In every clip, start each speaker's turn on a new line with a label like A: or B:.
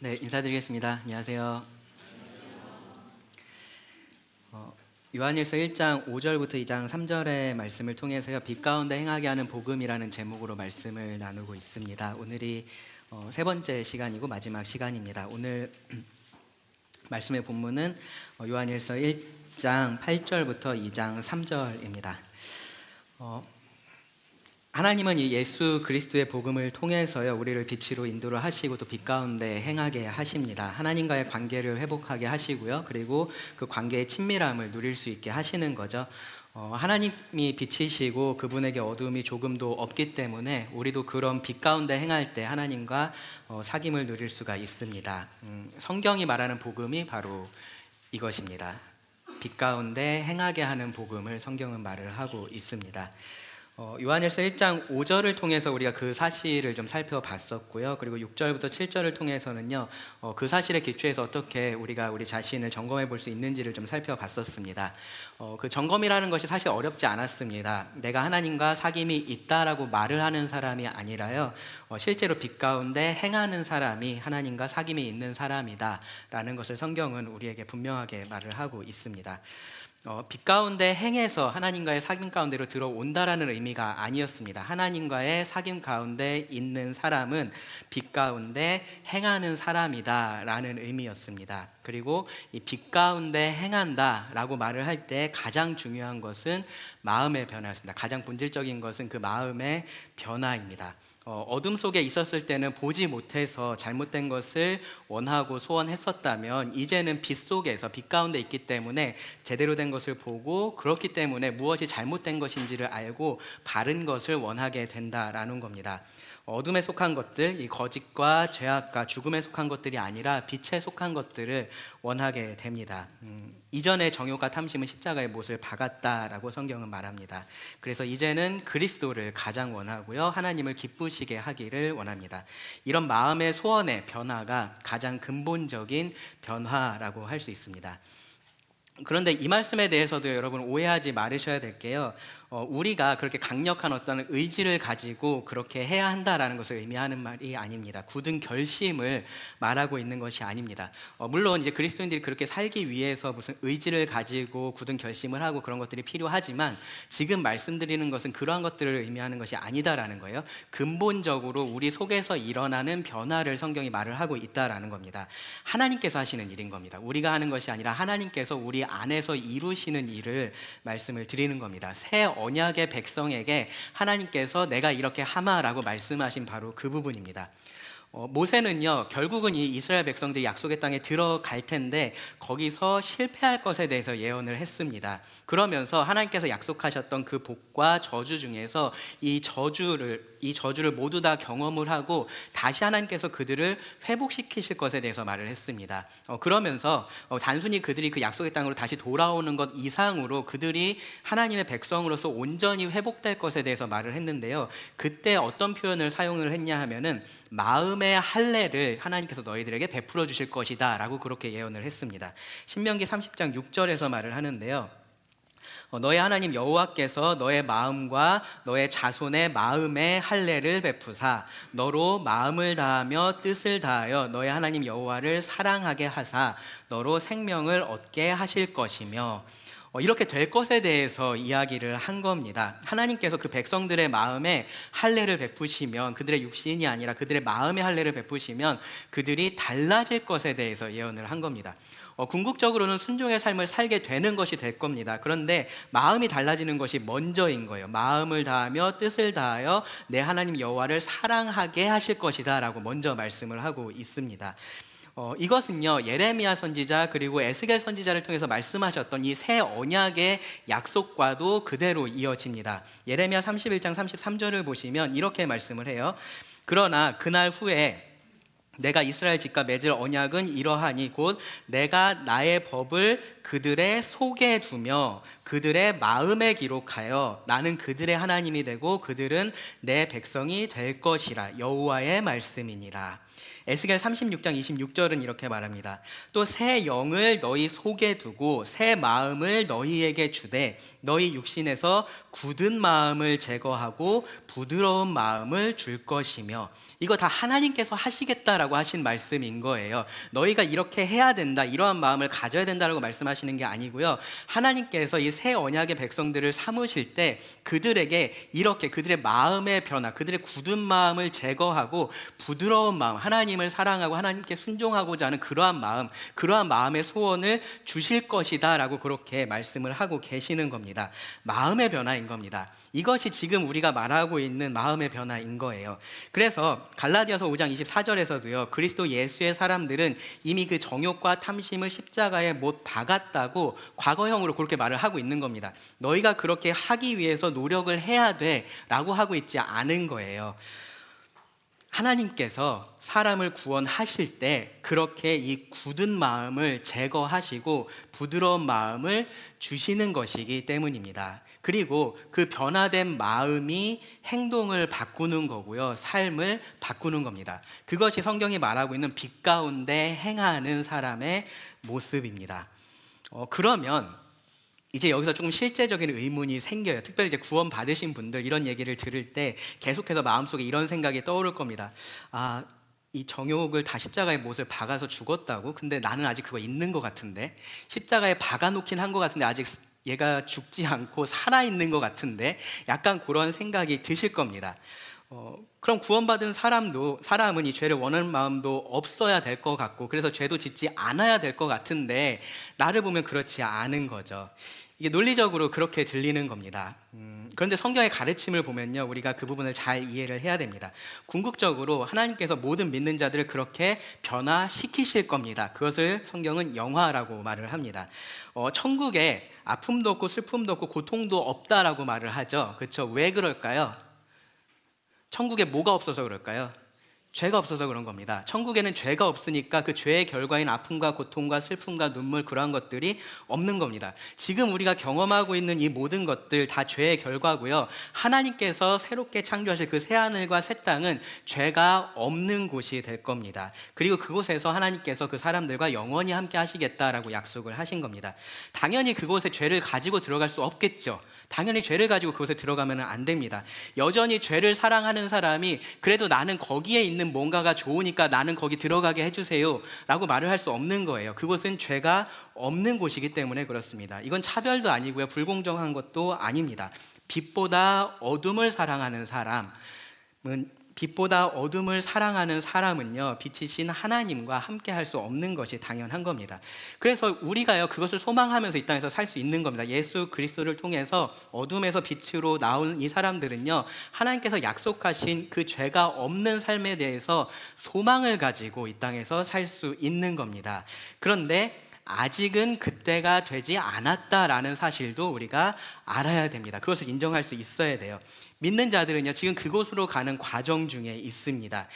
A: 네, 인사드리겠습니다. 안녕하세요. 요한일서 1장 5절부터 2장 3절의 말씀을 통해서요, 빛 가운데 행하게 하는 복음이라는 제목으로 말씀을 나누고 있습니다. 오늘이 세 번째 시간이고 마지막 시간입니다. 오늘 말씀의 본문은 요한일서 1장 8절부터 2장 3절입니다. 하나님은 이 예수 그리스도의 복음을 통해서요, 우리를 빛으로 인도를 하시고 또 빛 가운데 행하게 하십니다. 하나님과의 관계를 회복하게 하시고요, 그리고 그 관계의 친밀함을 누릴 수 있게 하시는 거죠. 하나님이 빛이시고 그분에게 어두움이 조금도 없기 때문에 우리도 그런 빛 가운데 행할 때 하나님과 사귐을 누릴 수가 있습니다. 성경이 말하는 복음이 바로 이것입니다. 빛 가운데 행하게 하는 복음을 성경은 말을 하고 있습니다. 요한일서 1장 5절을 통해서 우리가 그 사실을 좀 살펴봤었고요. 그리고 6절부터 7절을 통해서는요, 그 사실에 기초해서 어떻게 우리가 우리 자신을 점검해 볼 수 있는지를 좀 살펴봤었습니다. 그 점검이라는 것이 사실 어렵지 않았습니다. 내가 하나님과 사귐이 있다라고 말을 하는 사람이 아니라요, 실제로 빛 가운데 행하는 사람이 하나님과 사귐이 있는 사람이다라는 것을 성경은 우리에게 분명하게 말을 하고 있습니다. 빛 가운데 행해서 하나님과의 사귐 가운데로 들어온다라는 의미가 아니었습니다. 하나님과의 사귐 가운데 있는 사람은 빛 가운데 행하는 사람이다라는 의미였습니다. 그리고 이 빛 가운데 행한다라고 말을 할 때 가장 중요한 것은 마음의 변화였습니다. 가장 본질적인 것은 그 마음의 변화입니다. 어둠 속에 있었을 때는 보지 못해서 잘못된 것을 원하고 소원했었다면, 이제는 빛 속에서 빛 가운데 있기 때문에 제대로 된 것을 보고, 그렇기 때문에 무엇이 잘못된 것인지를 알고 바른 것을 원하게 된다라는 겁니다. 어둠에 속한 것들, 이 거짓과 죄악과 죽음에 속한 것들이 아니라 빛에 속한 것들을 원하게 됩니다. 이전의 정욕과 탐심은 십자가의 못을 박았다라고 성경은 말합니다. 그래서 이제는 그리스도를 가장 원하고요, 하나님을 기쁘시게 하기를 원합니다. 이런 마음의 소원의 변화가 가장 근본적인 변화라고 할 수 있습니다. 그런데 이 말씀에 대해서도 여러분 오해하지 말으셔야 될 게요, 우리가 그렇게 강력한 어떤 의지를 가지고 그렇게 해야 한다라는 것을 의미하는 말이 아닙니다. 굳은 결심을 말하고 있는 것이 아닙니다. 물론 이제 그리스도인들이 그렇게 살기 위해서 무슨 의지를 가지고 굳은 결심을 하고 그런 것들이 필요하지만, 지금 말씀드리는 것은 그러한 것들을 의미하는 것이 아니다라는 거예요. 근본적으로 우리 속에서 일어나는 변화를 성경이 말을 하고 있다라는 겁니다. 하나님께서 하시는 일인 겁니다. 우리가 하는 것이 아니라 하나님께서 우리 안에서 이루시는 일을 말씀을 드리는 겁니다. 새 언약의 백성에게 하나님께서 내가 이렇게 하마라고 말씀하신 바로 그 부분입니다. 모세는요, 결국은 이 이스라엘 백성들이 약속의 땅에 들어갈 텐데 거기서 실패할 것에 대해서 예언을 했습니다. 그러면서 하나님께서 약속하셨던 그 복과 저주 중에서 이 저주를 모두 다 경험을 하고 다시 하나님께서 그들을 회복시키실 것에 대해서 말을 했습니다. 그러면서 단순히 그들이 그 약속의 땅으로 다시 돌아오는 것 이상으로 그들이 하나님의 백성으로서 온전히 회복될 것에 대해서 말을 했는데요, 그때 어떤 표현을 사용을 했냐 하면은 마음의 할례를 하나님께서 너희들에게 베풀어 주실 것이다 라고 그렇게 예언을 했습니다. 신명기 30장 6절에서 말을 하는데요, 너의 하나님 여호와께서 너의 마음과 너의 자손의 마음의 할례를 베푸사 너로 마음을 다하며 뜻을 다하여 너의 하나님 여호와를 사랑하게 하사 너로 생명을 얻게 하실 것이며, 이렇게 될 것에 대해서 이야기를 한 겁니다. 하나님께서 그 백성들의 마음에 할례를 베푸시면, 그들의 육신이 아니라 그들의 마음의 할례를 베푸시면 그들이 달라질 것에 대해서 예언을 한 겁니다. 궁극적으로는 순종의 삶을 살게 되는 것이 될 겁니다. 그런데 마음이 달라지는 것이 먼저인 거예요. 마음을 다하며 뜻을 다하여 내 하나님 여호와를 사랑하게 하실 것이다 라고 먼저 말씀을 하고 있습니다. 이것은요, 예레미야 선지자 그리고 에스겔 선지자를 통해서 말씀하셨던 이 새 언약의 약속과도 그대로 이어집니다. 예레미야 31장 33절을 보시면 이렇게 말씀을 해요. 그러나 그날 후에 내가 이스라엘 집과 맺을 언약은 이러하니 곧 내가 나의 법을 그들의 속에 두며 그들의 마음에 기록하여 나는 그들의 하나님이 되고 그들은 내 백성이 될 것이라. 여호와의 말씀이니라. 에스겔 36장 26절은 이렇게 말합니다. 또 새 영을 너희 속에 두고 새 마음을 너희에게 주되 너희 육신에서 굳은 마음을 제거하고 부드러운 마음을 줄 것이며, 이거 다 하나님께서 하시겠다라고 하신 말씀인 거예요. 너희가 이렇게 해야 된다, 이러한 마음을 가져야 된다라고 말씀하시는 게 아니고요. 하나님께서 이 새 언약의 백성들을 삼으실 때 그들에게 이렇게 그들의 마음의 변화, 그들의 굳은 마음을 제거하고 부드러운 마음, 하나님을 사랑하고 하나님께 순종하고자 하는 그러한 마음, 그러한 마음의 소원을 주실 것이다 라고 그렇게 말씀을 하고 계시는 겁니다. 마음의 변화인 겁니다. 이것이 지금 우리가 말하고 있는 마음의 변화인 거예요. 그래서 갈라디아서 5장 24절에서도요, 그리스도 예수의 사람들은 이미 그 정욕과 탐심을 십자가에 못 박았다고 과거형으로 그렇게 말을 하고 있는 겁니다. 너희가 그렇게 하기 위해서 노력을 해야 돼 라고 하고 있지 않은 거예요. 하나님께서 사람을 구원하실 때 그렇게 이 굳은 마음을 제거하시고 부드러운 마음을 주시는 것이기 때문입니다. 그리고 그 변화된 마음이 행동을 바꾸는 거고요, 삶을 바꾸는 겁니다. 그것이 성경이 말하고 있는 빛 가운데 행하는 사람의 모습입니다. 그러면 이제 여기서 조금 실제적인 의문이 생겨요. 특별히 이제 구원 받으신 분들 이런 얘기를 들을 때 계속해서 마음속에 이런 생각이 떠오를 겁니다. 이 정욕을 다 십자가에 못을 박아서 죽었다고? 근데 나는 아직 그거 있는 것 같은데, 십자가에 박아놓긴 한 것 같은데 아직 얘가 죽지 않고 살아있는 것 같은데, 약간 그런 생각이 드실 겁니다. 그럼 구원받은 사람은 이 죄를 원하는 마음도 없어야 될 것 같고, 그래서 죄도 짓지 않아야 될 것 같은데 나를 보면 그렇지 않은 거죠. 이게 논리적으로 그렇게 들리는 겁니다. 그런데 성경의 가르침을 보면요, 우리가 그 부분을 잘 이해를 해야 됩니다. 궁극적으로 하나님께서 모든 믿는 자들을 그렇게 변화시키실 겁니다. 그것을 성경은 영화라고 말을 합니다. 천국에 아픔도 없고 슬픔도 없고 고통도 없다라고 말을 하죠. 그렇죠? 왜 그럴까요? 천국에 뭐가 없어서 그럴까요? 죄가 없어서 그런 겁니다. 천국에는 죄가 없으니까 그 죄의 결과인 아픔과 고통과 슬픔과 눈물, 그러한 것들이 없는 겁니다. 지금 우리가 경험하고 있는 이 모든 것들 다 죄의 결과고요, 하나님께서 새롭게 창조하실 그 새하늘과 새 땅은 죄가 없는 곳이 될 겁니다. 그리고 그곳에서 하나님께서 그 사람들과 영원히 함께 하시겠다라고 약속을 하신 겁니다. 당연히 그곳에 죄를 가지고 들어갈 수 없겠죠. 당연히 죄를 가지고 그곳에 들어가면 안 됩니다. 여전히 죄를 사랑하는 사람이 그래도 나는 거기에 있는 뭔가가 좋으니까 나는 거기 들어가게 해주세요 라고 말을 할 수 없는 거예요. 그곳은 죄가 없는 곳이기 때문에 그렇습니다. 이건 차별도 아니고요, 불공정한 것도 아닙니다. 빛보다 어둠을 사랑하는 사람은요, 빛이신 하나님과 함께 할 수 없는 것이 당연한 겁니다. 그래서 우리가요, 그것을 소망하면서 이 땅에서 살 수 있는 겁니다. 예수 그리스도를 통해서 어둠에서 빛으로 나온 이 사람들은요, 하나님께서 약속하신 그 죄가 없는 삶에 대해서 소망을 가지고 이 땅에서 살 수 있는 겁니다. 그런데 아직은 그때가 되지 않았다라는 사실도 우리가 알아야 됩니다. 그것을 인정할 수 있어야 돼요. 믿는 자들은요, 지금 그곳으로 가는 과정 중에 있습니다.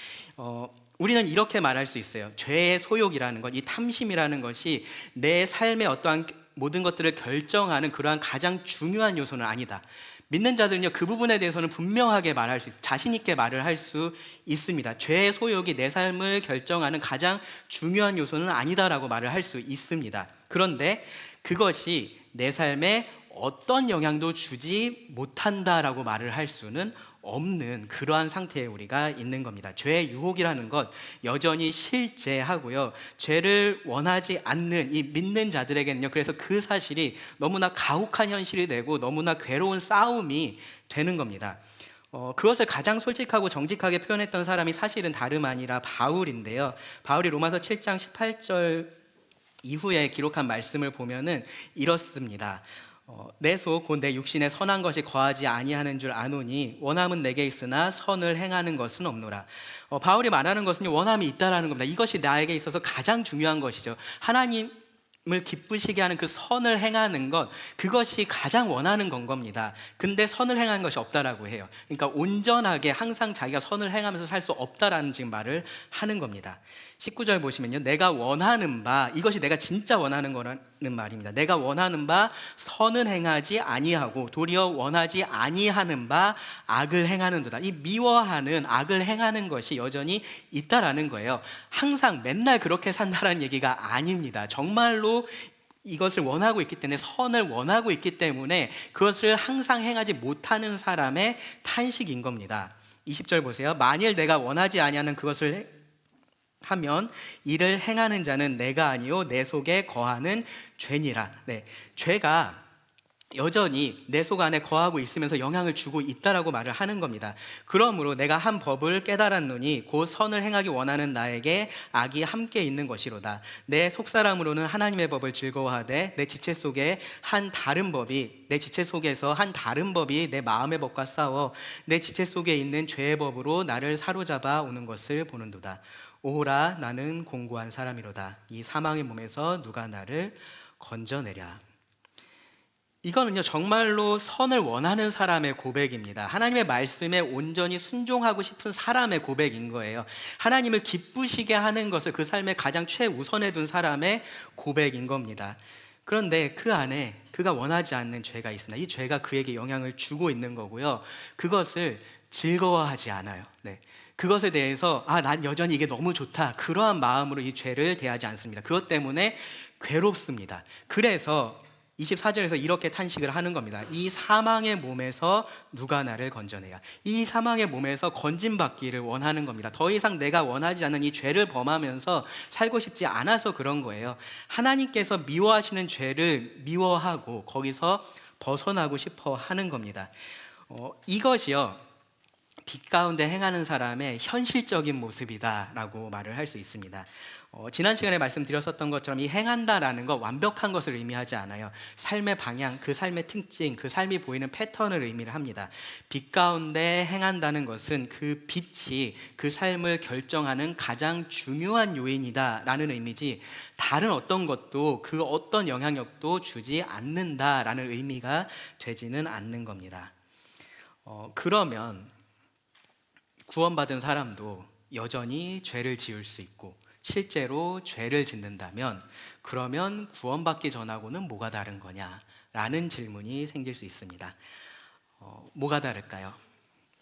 A: 우리는 이렇게 말할 수 있어요. 죄의 소욕이라는 것, 이 탐심이라는 것이 내 삶의 어떠한 모든 것들을 결정하는 그러한 가장 중요한 요소는 아니다. 믿는 자들은요, 그 부분에 대해서는 분명하게 자신 있게 말을 할 수 있습니다. 죄의 소욕이 내 삶을 결정하는 가장 중요한 요소는 아니다라고 말을 할 수 있습니다. 그런데 그것이 내 삶에 어떤 영향도 주지 못한다라고 말을 할 수는 없는 그러한 상태에 우리가 있는 겁니다. 죄의 유혹이라는 것 여전히 실제하고요, 죄를 원하지 않는 이 믿는 자들에게는요, 그래서 그 사실이 너무나 가혹한 현실이 되고 너무나 괴로운 싸움이 되는 겁니다. 그것을 가장 솔직하고 정직하게 표현했던 사람이 사실은 다름 아니라 바울인데요, 바울이 로마서 7장 18절 이후에 기록한 말씀을 보면은 이렇습니다. 내 속 곧 내 육신에 선한 것이 거하지 아니하는 줄 아노니 원함은 내게 있으나 선을 행하는 것은 없노라. 바울이 말하는 것은 원함이 있다라는 겁니다. 이것이 나에게 있어서 가장 중요한 것이죠. 하나님 기쁘시게 하는 그 선을 행하는 것, 그것이 가장 원하는 건 겁니다. 근데 선을 행하는 것이 없다라고 해요. 그러니까 온전하게 항상 자기가 선을 행하면서 살 수 없다라는 지금 말을 하는 겁니다. 19절 보시면요, 내가 원하는 바, 이것이 내가 진짜 원하는 거라는 말입니다. 내가 원하는 바 선은 행하지 아니하고 도리어 원하지 아니하는 바 악을 행하는도다. 이 미워하는 악을 행하는 것이 여전히 있다라는 거예요. 항상 맨날 그렇게 산다라는 얘기가 아닙니다. 정말로 이것을 원하고 있기 때문에, 선을 원하고 있기 때문에 그것을 항상 행하지 못하는 사람의 탄식인 겁니다. 20절 보세요. 만일 내가 원하지 아니하는 그것을 하면 이를 행하는 자는 내가 아니요 내 속에 거하는 죄니라. 네, 죄가 여전히 내 속 안에 거하고 있으면서 영향을 주고 있다라고 말을 하는 겁니다. 그러므로 내가 한 법을 깨달았노니 곧 선을 행하기 원하는 나에게 악이 함께 있는 것이로다. 내 속사람으로는 하나님의 법을 즐거워하되 내 지체 속에서 한 다른 법이 내 마음의 법과 싸워 내 지체 속에 있는 죄의 법으로 나를 사로잡아 오는 것을 보는도다. 오호라, 나는 공고한 사람이로다. 이 사망의 몸에서 누가 나를 건져내랴. 이거는요, 정말로 선을 원하는 사람의 고백입니다. 하나님의 말씀에 온전히 순종하고 싶은 사람의 고백인 거예요. 하나님을 기쁘시게 하는 것을 그 삶의 가장 최우선에 둔 사람의 고백인 겁니다. 그런데 그 안에 그가 원하지 않는 죄가 있으나 이 죄가 그에게 영향을 주고 있는 거고요, 그것을 즐거워하지 않아요. 네. 그것에 대해서 난 여전히 이게 너무 좋다, 그러한 마음으로 이 죄를 대하지 않습니다. 그것 때문에 괴롭습니다. 그래서 24절에서 이렇게 탄식을 하는 겁니다. 이 사망의 몸에서 누가 나를 건져내야. 이 사망의 몸에서 건진받기를 원하는 겁니다. 더 이상 내가 원하지 않는 이 죄를 범하면서 살고 싶지 않아서 그런 거예요. 하나님께서 미워하시는 죄를 미워하고 거기서 벗어나고 싶어 하는 겁니다. 이것이요, 빛 가운데 행하는 사람의 현실적인 모습이다라고 말을 할 수 있습니다. 지난 시간에 말씀드렸었던 것처럼 이 행한다라는 것, 완벽한 것을 의미하지 않아요. 삶의 방향, 그 삶의 특징, 그 삶이 보이는 패턴을 의미를 합니다. 빛 가운데 행한다는 것은 그 빛이 그 삶을 결정하는 가장 중요한 요인이다라는 의미지, 다른 어떤 것도 그 어떤 영향력도 주지 않는다라는 의미가 되지는 않는 겁니다. 그러면 구원받은 사람도 여전히 죄를 지을 수 있고 실제로 죄를 짓는다면, 그러면 구원받기 전하고는 뭐가 다른 거냐라는 질문이 생길 수 있습니다. 뭐가 다를까요?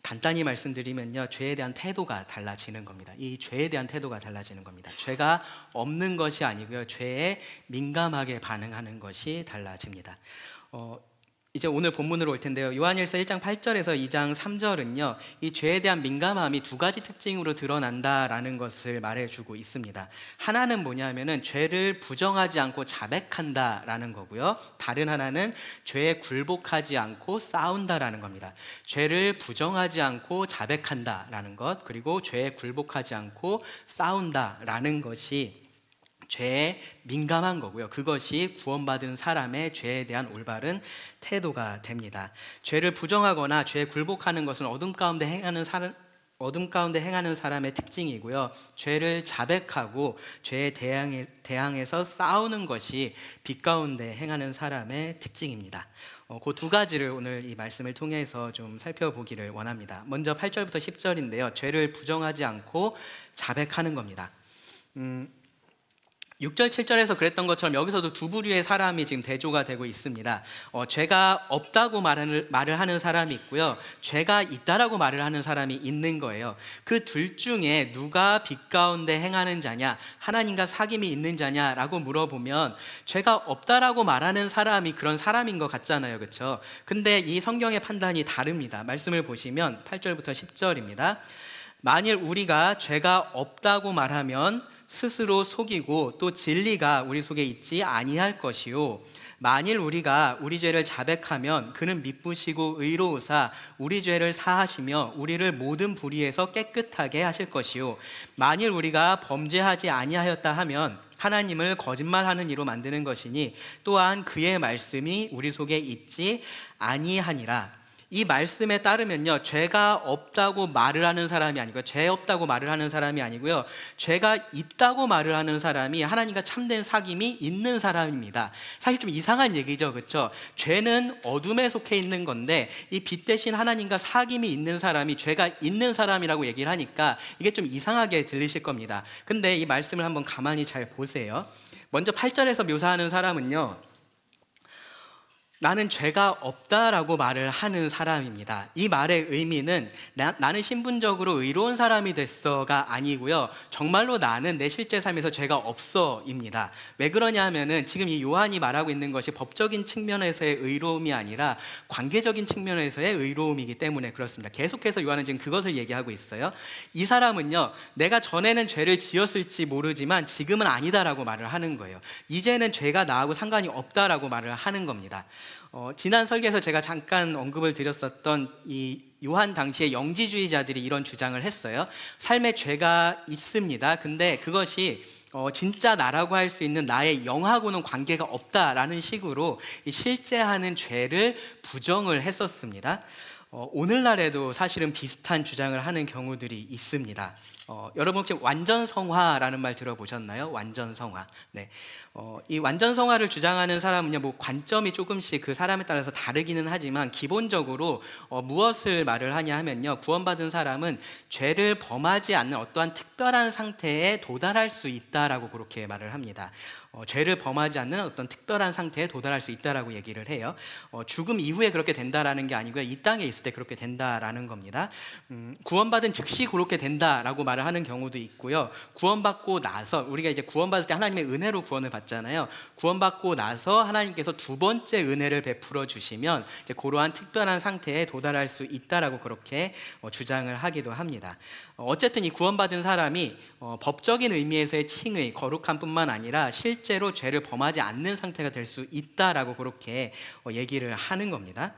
A: 간단히 말씀드리면요, 죄에 대한 태도가 달라지는 겁니다. 이 죄에 대한 태도가 달라지는 겁니다. 죄가 없는 것이 아니고요, 죄에 민감하게 반응하는 것이 달라집니다. 이제 오늘 본문으로 올 텐데요, 요한일서 1장 8절에서 2장 3절은요 이 죄에 대한 민감함이 두 가지 특징으로 드러난다라는 것을 말해주고 있습니다. 하나는 뭐냐면은 죄를 부정하지 않고 자백한다라는 거고요, 다른 하나는 죄에 굴복하지 않고 싸운다라는 겁니다. 죄를 부정하지 않고 자백한다라는 것, 그리고 죄에 굴복하지 않고 싸운다라는 것이 죄에 민감한 거고요, 그것이 구원받은 사람의 죄에 대한 올바른 태도가 됩니다. 죄를 부정하거나 죄에 굴복하는 것은 어둠 가운데 행하는 사람의 특징이고요, 죄를 자백하고 죄에 대항해서 싸우는 것이 빛 가운데 행하는 사람의 특징입니다. 그 두 가지를 오늘 이 말씀을 통해서 좀 살펴보기를 원합니다. 먼저 8절부터 10절인데요 죄를 부정하지 않고 자백하는 겁니다. 6절, 7절에서 그랬던 것처럼 여기서도 두 부류의 사람이 지금 대조가 되고 있습니다. 죄가 없다고 말을 하는 사람이 있고요, 죄가 있다라고 말을 하는 사람이 있는 거예요. 그 둘 중에 누가 빛 가운데 행하는 자냐, 하나님과 사귐이 있는 자냐라고 물어보면 죄가 없다라고 말하는 사람이 그런 사람인 것 같잖아요, 그렇죠? 근데 이 성경의 판단이 다릅니다. 말씀을 보시면 8절부터 10절입니다. 만일 우리가 죄가 없다고 말하면 스스로 속이고 또 진리가 우리 속에 있지 아니할 것이요, 만일 우리가 우리 죄를 자백하면 그는 미쁘시고 의로우사 우리 죄를 사하시며 우리를 모든 불의에서 깨끗하게 하실 것이요, 만일 우리가 범죄하지 아니하였다 하면 하나님을 거짓말하는 이로 만드는 것이니 또한 그의 말씀이 우리 속에 있지 아니하니라. 이 말씀에 따르면요, 죄가 없다고 말을 하는 사람이 아니고요, 죄 없다고 말을 하는 사람이 아니고요, 죄가 있다고 말을 하는 사람이 하나님과 참된 사귐이 있는 사람입니다. 사실 좀 이상한 얘기죠, 그렇죠? 죄는 어둠에 속해 있는 건데 이 빛 대신 하나님과 사귐이 있는 사람이 죄가 있는 사람이라고 얘기를 하니까 이게 좀 이상하게 들리실 겁니다. 근데 이 말씀을 한번 가만히 잘 보세요. 먼저 8절에서 묘사하는 사람은요, 나는 죄가 없다라고 말을 하는 사람입니다. 이 말의 의미는 나는 신분적으로 의로운 사람이 됐어가 아니고요, 정말로 나는 내 실제 삶에서 죄가 없어입니다. 왜 그러냐 하면은 지금 이 요한이 말하고 있는 것이 법적인 측면에서의 의로움이 아니라 관계적인 측면에서의 의로움이기 때문에 그렇습니다. 계속해서 요한은 지금 그것을 얘기하고 있어요. 이 사람은요, 내가 전에는 죄를 지었을지 모르지만 지금은 아니다라고 말을 하는 거예요. 이제는 죄가 나하고 상관이 없다라고 말을 하는 겁니다. 지난 설계에서 제가 잠깐 언급을 드렸었던 이 요한 당시의 영지주의자들이 이런 주장을 했어요. 삶에 죄가 있습니다. 근데 그것이 진짜 나라고 할 수 있는 나의 영하고는 관계가 없다라는 식으로 이 실제 하는 죄를 부정을 했었습니다. 오늘날에도 사실은 비슷한 주장을 하는 경우들이 있습니다. 여러분 혹시 완전성화라는 말 들어보셨나요? 완전성화. 네. 이 완전성화를 주장하는 사람은요, 뭐 관점이 조금씩 그 사람에 따라서 다르기는 하지만 기본적으로 무엇을 말을 하냐 하면요, 구원받은 사람은 죄를 범하지 않는 어떠한 특별한 상태에 도달할 수 있다라고 그렇게 말을 합니다. 죄를 범하지 않는 어떤 특별한 상태에 도달할 수 있다라고 얘기를 해요. 죽음 이후에 그렇게 된다라는 게 아니고요, 이 땅에 있을 때 그렇게 된다라는 겁니다. 구원받은 즉시 그렇게 된다라고 말을 하는 경우도 있고요, 구원받고 나서, 우리가 이제 구원받을 때 하나님의 은혜로 구원을 받잖아요. 구원받고 나서 하나님께서 두 번째 은혜를 베풀어 주시면 이제 그러한 특별한 상태에 도달할 수 있다라고 그렇게 주장을 하기도 합니다. 어쨌든 이 구원받은 사람이 법적인 의미에서의 칭의, 거룩함뿐만 아니라 실제로 죄를 범하지 않는 상태가 될 수 있다라고 그렇게 얘기를 하는 겁니다.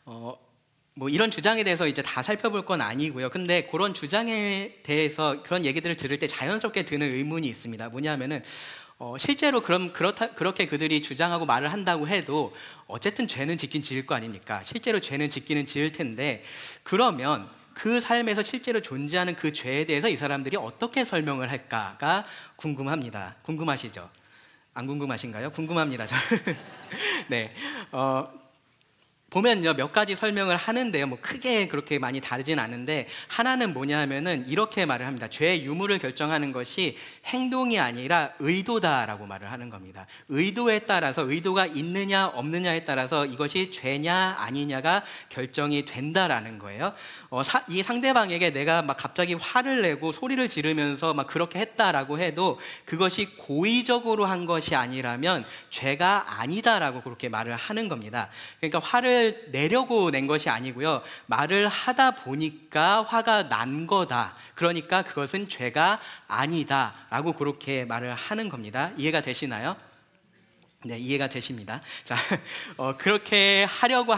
A: 뭐 이런 주장에 대해서 이제 다 살펴볼 건 아니고요. 근데 그런 주장에 대해서 그런 얘기들을 들을 때 자연스럽게 드는 의문이 있습니다. 뭐냐면은 실제로 그렇게 그들이 주장하고 말을 한다고 해도 어쨌든 죄는 짓긴 지을 거 아닙니까? 실제로 죄는 짓기는 지을 텐데, 그러면 그 삶에서 실제로 존재하는 그 죄에 대해서 이 사람들이 어떻게 설명을 할까가 궁금합니다. 궁금하시죠? 안 궁금하신가요? 궁금합니다. 네. 보면요, 몇 가지 설명을 하는데요, 뭐 크게 그렇게 많이 다르진 않은데, 하나는 뭐냐 하면은 이렇게 말을 합니다. 죄의 유무를 결정하는 것이 행동이 아니라 의도다라고 말을 하는 겁니다. 의도에 따라서, 의도가 있느냐 없느냐에 따라서 이것이 죄냐 아니냐가 결정이 된다라는 거예요. 이 상대방에게 내가 막 갑자기 화를 내고 소리를 지르면서 막 그렇게 했다라고 해도 그것이 고의적으로 한 것이 아니라면 죄가 아니다라고 그렇게 말을 하는 겁니다. 그러니까 화를 내려고 낸 것이 아니고요, 말을 하다 보니까 화가 난 거다, 그러니까 그것은 죄가 아니다라고 그렇게 말을 하는 겁니다. 이해가 되시나요? 네, 이해가 되십니다. 자, 그렇게 하려고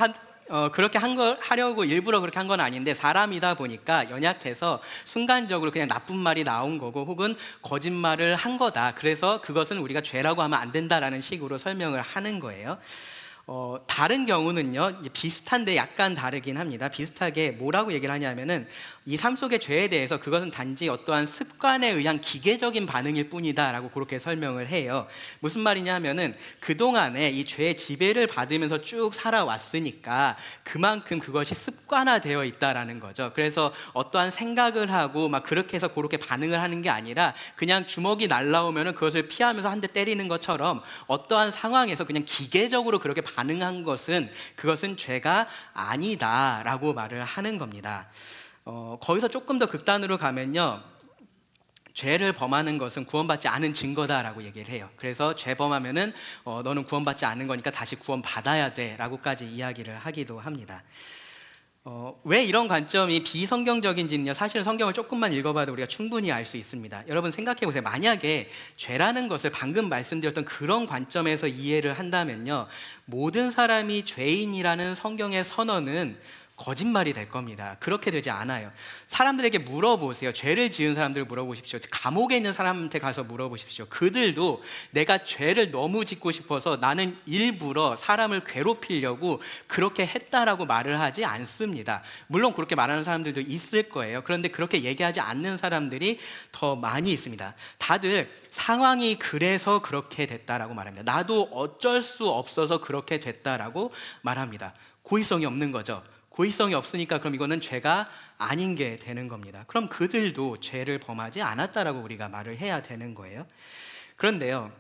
A: 일부러 그렇게 한 건 아닌데, 사람이다 보니까 연약해서 순간적으로 그냥 나쁜 말이 나온 거고, 혹은 거짓말을 한 거다, 그래서 그것은 우리가 죄라고 하면 안 된다라는 식으로 설명을 하는 거예요. 다른 경우는요, 비슷한데 약간 다르긴 합니다. 비슷하게 뭐라고 얘기를 하냐면은 이 삶 속의 죄에 대해서 그것은 단지 어떠한 습관에 의한 기계적인 반응일 뿐이다 라고 그렇게 설명을 해요. 무슨 말이냐 하면은 그동안에 이 죄의 지배를 받으면서 쭉 살아왔으니까 그만큼 그것이 습관화되어 있다라는 거죠. 그래서 어떠한 생각을 하고 막 그렇게 해서 그렇게 반응을 하는 게 아니라 그냥 주먹이 날라오면은 그것을 피하면서 한 대 때리는 것처럼 어떠한 상황에서 그냥 기계적으로 그렇게 반응한 것은 그것은 죄가 아니다라고 말을 하는 겁니다. 거기서 조금 더 극단으로 가면요, 죄를 범하는 것은 구원받지 않은 증거다라고 얘기를 해요. 그래서 죄 범하면은 너는 구원받지 않은 거니까 다시 구원받아야 돼라고까지 이야기를 하기도 합니다. 왜 이런 관점이 비성경적인지는요, 사실은 성경을 조금만 읽어봐도 우리가 충분히 알 수 있습니다. 여러분 생각해 보세요. 만약에 죄라는 것을 방금 말씀드렸던 그런 관점에서 이해를 한다면요, 모든 사람이 죄인이라는 성경의 선언은 거짓말이 될 겁니다. 그렇게 되지 않아요. 사람들에게 물어보세요. 죄를 지은 사람들 물어보십시오. 감옥에 있는 사람한테 가서 물어보십시오. 그들도 내가 죄를 너무 짓고 싶어서 나는 일부러 사람을 괴롭히려고 그렇게 했다라고 말을 하지 않습니다. 물론 그렇게 말하는 사람들도 있을 거예요. 그런데 그렇게 얘기하지 않는 사람들이 더 많이 있습니다. 다들 상황이 그래서 그렇게 됐다라고 말합니다. 나도 어쩔 수 없어서 그렇게 됐다라고 말합니다. 고의성이 없는 거죠. 고의성이 없으니까 그럼 이거는 죄가 아닌 게 되는 겁니다. 그럼 그들도 죄를 범하지 않았다라고 우리가 말을 해야 되는 거예요. 그런데요,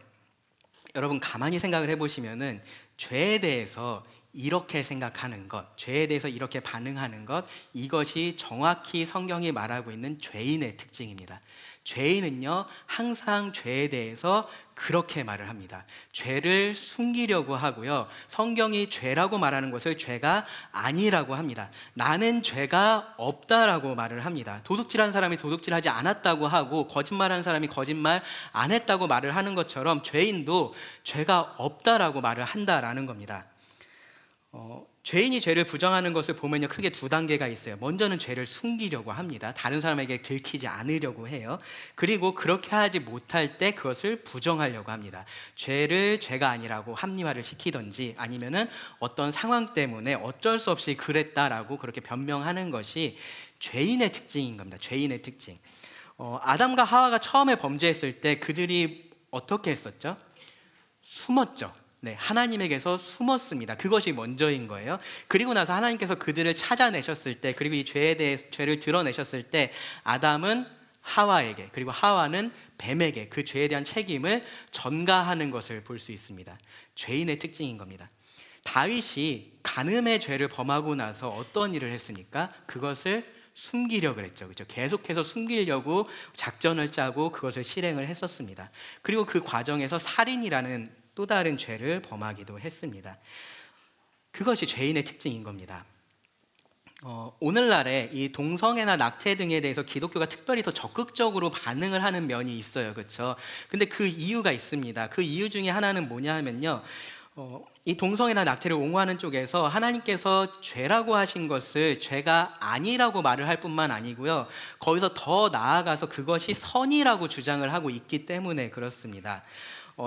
A: 여러분 가만히 생각을 해보시면은 죄에 대해서 이렇게 생각하는 것, 죄에 대해서 이렇게 반응하는 것, 이것이 정확히 성경이 말하고 있는 죄인의 특징입니다. 죄인은요, 항상 죄에 대해서 그렇게 말을 합니다. 죄를 숨기려고 하고요, 성경이 죄라고 말하는 것을 죄가 아니라고 합니다. 나는 죄가 없다라고 말을 합니다. 도둑질한 사람이 도둑질하지 않았다고 하고 거짓말한 사람이 거짓말 안 했다고 말을 하는 것처럼 죄인도 죄가 없다라고 말을 한다라는 겁니다. 죄인이 죄를 부정하는 것을 보면요, 크게 두 단계가 있어요. 먼저는 죄를 숨기려고 합니다. 다른 사람에게 들키지 않으려고 해요. 그리고 그렇게 하지 못할 때 그것을 부정하려고 합니다. 죄를 죄가 아니라고 합리화를 시키든지 아니면은 어떤 상황 때문에 어쩔 수 없이 그랬다라고 그렇게 변명하는 것이 죄인의 특징인 겁니다. 죄인의 특징. 아담과 하와가 처음에 범죄했을 때 그들이 어떻게 했었죠? 숨었죠. 네, 하나님에게서 숨었습니다. 그것이 먼저인 거예요. 그리고 나서 하나님께서 그들을 찾아내셨을 때, 그리고 이 죄에 대해 죄를 드러내셨을 때, 아담은 하와에게, 그리고 하와는 뱀에게 그 죄에 대한 책임을 전가하는 것을 볼 수 있습니다. 죄인의 특징인 겁니다. 다윗이 간음의 죄를 범하고 나서 어떤 일을 했습니까? 그것을 숨기려고 그랬죠. 그렇죠? 계속해서 숨기려고 작전을 짜고 그것을 실행을 했었습니다. 그리고 그 과정에서 살인이라는 또 다른 죄를 범하기도 했습니다. 그것이 죄인의 특징인 겁니다. 오늘날에 이 동성애나 낙태 등에 대해서 기독교가 특별히 더 적극적으로 반응을 하는 면이 있어요. 그렇죠? 근데 그 이유가 있습니다. 그 이유 중에 하나는 뭐냐 하면요, 이 동성애나 낙태를 옹호하는 쪽에서 하나님께서 죄라고 하신 것을 죄가 아니라고 말을 할 뿐만 아니고요, 거기서 더 나아가서 그것이 선이라고 주장을 하고 있기 때문에 그렇습니다.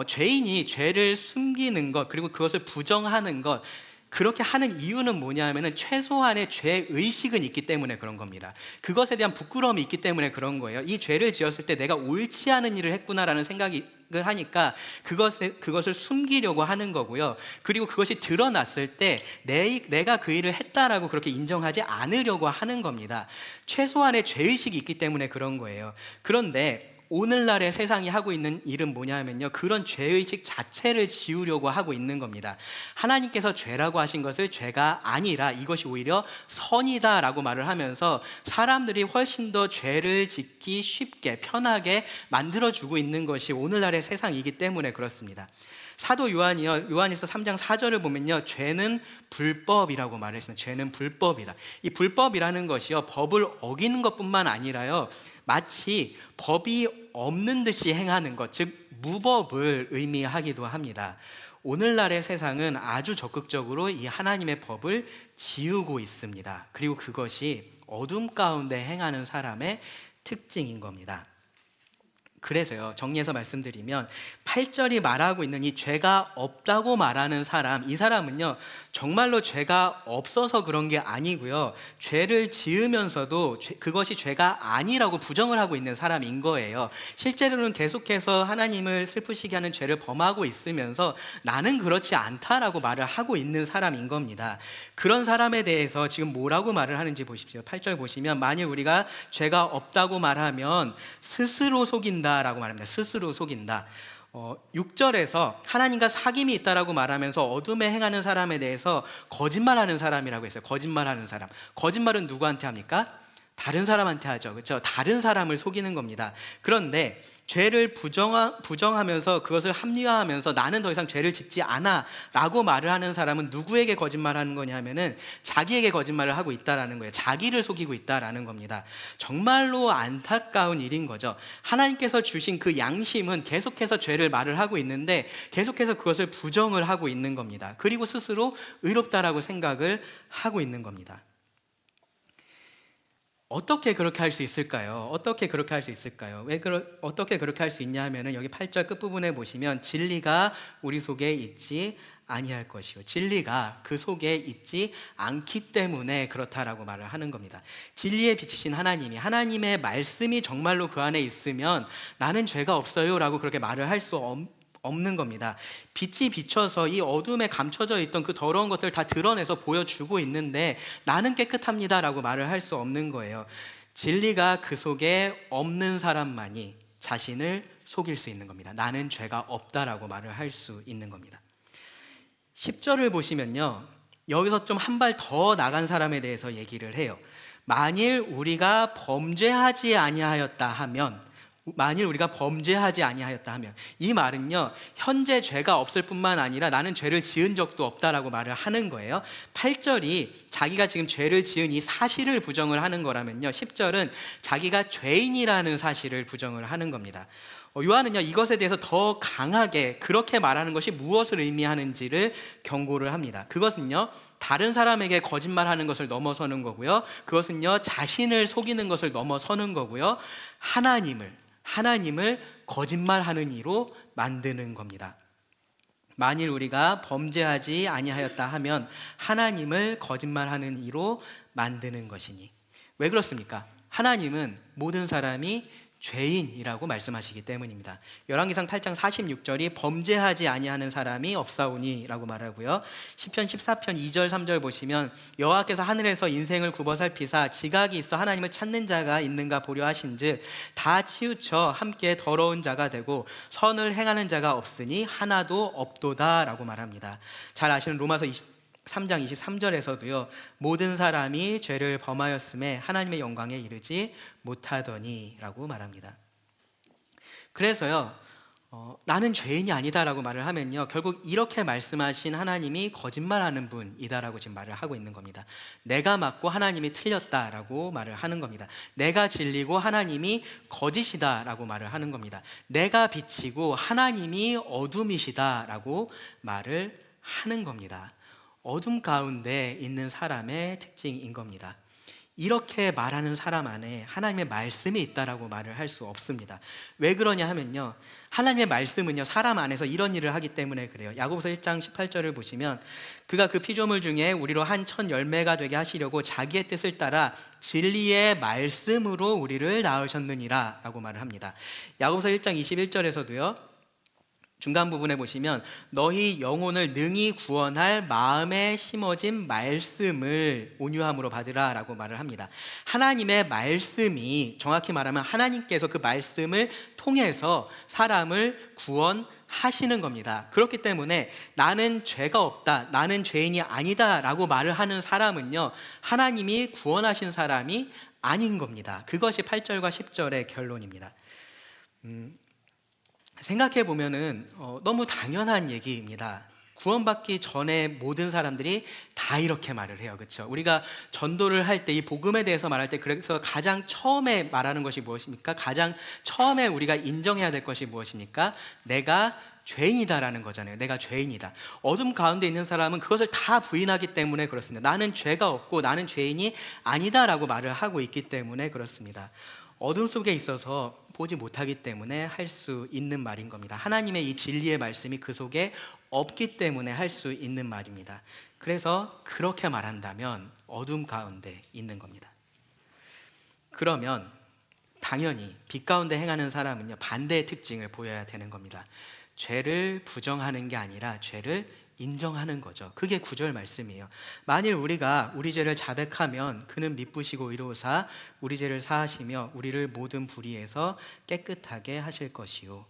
A: 죄인이 죄를 숨기는 것, 그리고 그것을 부정하는 것, 그렇게 하는 이유는 뭐냐 하면은 최소한의 죄의식은 있기 때문에 그런 겁니다. 그것에 대한 부끄러움이 있기 때문에 그런 거예요. 이 죄를 지었을 때 내가 옳지 않은 일을 했구나라는 생각을 하니까 그것을 숨기려고 하는 거고요. 그리고 그것이 드러났을 때 내가 그 일을 했다라고 그렇게 인정하지 않으려고 하는 겁니다. 최소한의 죄의식이 있기 때문에 그런 거예요. 그런데 오늘날의 세상이 하고 있는 일은 뭐냐 하면요, 그런 죄의식 자체를 지우려고 하고 있는 겁니다. 하나님께서 죄라고 하신 것을 죄가 아니라 이것이 오히려 선이다라고 말을 하면서 사람들이 훨씬 더 죄를 짓기 쉽게 편하게 만들어주고 있는 것이 오늘날의 세상이기 때문에 그렇습니다. 사도 요한이요, 요한일서 3장 4절을 보면요, 죄는 불법이라고 말했습니다. 죄는 불법이다. 이 불법이라는 것이요, 법을 어기는 것뿐만 아니라요, 마치 법이 없는 듯이 행하는 것, 즉 무법을 의미하기도 합니다. 오늘날의 세상은 아주 적극적으로 이 하나님의 법을 지우고 있습니다. 그리고 그것이 어둠 가운데 행하는 사람의 특징인 겁니다. 그래서요, 정리해서 말씀드리면 8절이 말하고 있는 이 죄가 없다고 말하는 사람, 이 사람은요, 정말로 죄가 없어서 그런 게 아니고요, 죄를 지으면서도 그것이 죄가 아니라고 부정을 하고 있는 사람인 거예요. 실제로는 계속해서 하나님을 슬프시게 하는 죄를 범하고 있으면서 나는 그렇지 않다라고 말을 하고 있는 사람인 겁니다. 그런 사람에 대해서 지금 뭐라고 말을 하는지 보십시오. 8절 보시면, 만일 우리가 죄가 없다고 말하면 스스로 속인다 라고 말합니다. 스스로 속인다. 6절에서 하나님과 사귐이 있다라고 말하면서 어둠에 행하는 사람에 대해서 거짓말하는 사람이라고 했어요. 거짓말하는 사람. 거짓말은 누구한테 합니까? 다른 사람한테 하죠. 그렇죠? 다른 사람을 속이는 겁니다. 그런데 죄를 부정하면서 그것을 합리화하면서 나는 더 이상 죄를 짓지 않아 라고 말을 하는 사람은 누구에게 거짓말하는 거냐면은 자기에게 거짓말을 하고 있다라는 거예요. 자기를 속이고 있다라는 겁니다. 정말로 안타까운 일인 거죠. 하나님께서 주신 그 양심은 계속해서 죄를 말을 하고 있는데 계속해서 그것을 부정을 하고 있는 겁니다. 그리고 스스로 의롭다라고 생각을 하고 있는 겁니다. 어떻게 그렇게 할 수 있을까요? 어떻게 그렇게 할 수 있을까요? 어떻게 그렇게 할 수 있냐 하면은 여기 8절 끝부분에 보시면 진리가 우리 속에 있지 아니할 것이요. 진리가 그 속에 있지 않기 때문에 그렇다라고 말을 하는 겁니다. 진리에 비치신 하나님이, 하나님의 말씀이 정말로 그 안에 있으면 나는 죄가 없어요라고 그렇게 말을 할 수 없는 겁니다. 빛이 비춰서 이 어둠에 감춰져 있던 그 더러운 것들을 다 드러내서 보여주고 있는데 나는 깨끗합니다라고 말을 할 수 없는 거예요. 진리가 그 속에 없는 사람만이 자신을 속일 수 있는 겁니다. 나는 죄가 없다라고 말을 할 수 있는 겁니다. 10절을 보시면요, 여기서 좀 한 발 더 나간 사람에 대해서 얘기를 해요. 만일 우리가 범죄하지 아니하였다 하면, 이 말은요, 현재 죄가 없을 뿐만 아니라 나는 죄를 지은 적도 없다라고 말을 하는 거예요. 8절이 자기가 지금 죄를 지은 이 사실을 부정을 하는 거라면요, 10절은 자기가 죄인이라는 사실을 부정을 하는 겁니다. 요한은요, 이것에 대해서 더 강하게 그렇게 말하는 것이 무엇을 의미하는지를 경고를 합니다. 그것은요, 다른 사람에게 거짓말하는 것을 넘어서는 거고요, 그것은요, 자신을 속이는 것을 넘어서는 거고요, 하나님을 거짓말하는 이로 만드는 겁니다. 만일 우리가 범죄하지 아니하였다 하면 하나님을 거짓말하는 이로 만드는 것이니. 왜 그렇습니까? 하나님은 모든 사람이 죄인이라고 말씀하시기 때문입니다. 열왕기상 8장 46절이 범죄하지 아니하는 사람이 없사오니 라고 말하고요, 시편 14편 2절 3절 보시면 여호와께서 하늘에서 인생을 굽어 살피사 지각이 있어 하나님을 찾는 자가 있는가 보려 하신즉 다 치우쳐 함께 더러운 자가 되고 선을 행하는 자가 없으니 하나도 없도다 라고 말합니다. 잘 아시는 로마서 3장 23절에서도요, 모든 사람이 죄를 범하였음에 하나님의 영광에 이르지 못하더니 라고 말합니다. 그래서요, 나는 죄인이 아니다라고 말을 하면요, 결국 이렇게 말씀하신 하나님이 거짓말하는 분이다라고 지금 말을 하고 있는 겁니다. 내가 맞고 하나님이 틀렸다라고 말을 하는 겁니다. 내가 진리고 하나님이 거짓이다라고 말을 하는 겁니다. 내가 빛이고 하나님이 어둠이시다라고 말을 하는 겁니다. 어둠 가운데 있는 사람의 특징인 겁니다. 이렇게 말하는 사람 안에 하나님의 말씀이 있다라고 말을 할 수 없습니다. 왜 그러냐 하면요, 하나님의 말씀은요, 사람 안에서 이런 일을 하기 때문에 그래요. 야고보서 1장 18절을 보시면 그가 그 피조물 중에 우리로 한 천 열매가 되게 하시려고 자기의 뜻을 따라 진리의 말씀으로 우리를 낳으셨느니라 라고 말을 합니다. 야고보서 1장 21절에서도요, 중간 부분에 보시면 너희 영혼을 능히 구원할 마음에 심어진 말씀을 온유함으로 받으라 라고 말을 합니다. 하나님의 말씀이, 정확히 말하면 하나님께서 그 말씀을 통해서 사람을 구원하시는 겁니다. 그렇기 때문에 나는 죄가 없다, 나는 죄인이 아니다 라고 말을 하는 사람은요, 하나님이 구원하신 사람이 아닌 겁니다. 그것이 8절과 10절의 결론입니다. 생각해 보면은 너무 당연한 얘기입니다. 구원받기 전에 모든 사람들이 다 이렇게 말을 해요. 그렇죠? 우리가 전도를 할 때, 이 복음에 대해서 말할 때, 그래서 가장 처음에 말하는 것이 무엇입니까? 가장 처음에 우리가 인정해야 될 것이 무엇입니까? 내가 죄인이다라는 거잖아요. 내가 죄인이다. 어둠 가운데 있는 사람은 그것을 다 부인하기 때문에 그렇습니다. 나는 죄가 없고 나는 죄인이 아니다라고 말을 하고 있기 때문에 그렇습니다. 어둠 속에 있어서 보지 못하기 때문에 할 수 있는 말인 겁니다. 하나님의 이 진리의 말씀이 그 속에 없기 때문에 할 수 있는 말입니다. 그래서 그렇게 말한다면 어둠 가운데 있는 겁니다. 그러면 당연히 빛 가운데 행하는 사람은요, 반대의 특징을 보여야 되는 겁니다. 죄를 부정하는 게 아니라 죄를 인정하는 거죠. 그게 9절 말씀이에요. 만일 우리가 우리 죄를 자백하면 그는 미쁘시고 의로우사 우리 죄를 사하시며 우리를 모든 불의에서 깨끗하게 하실 것이요.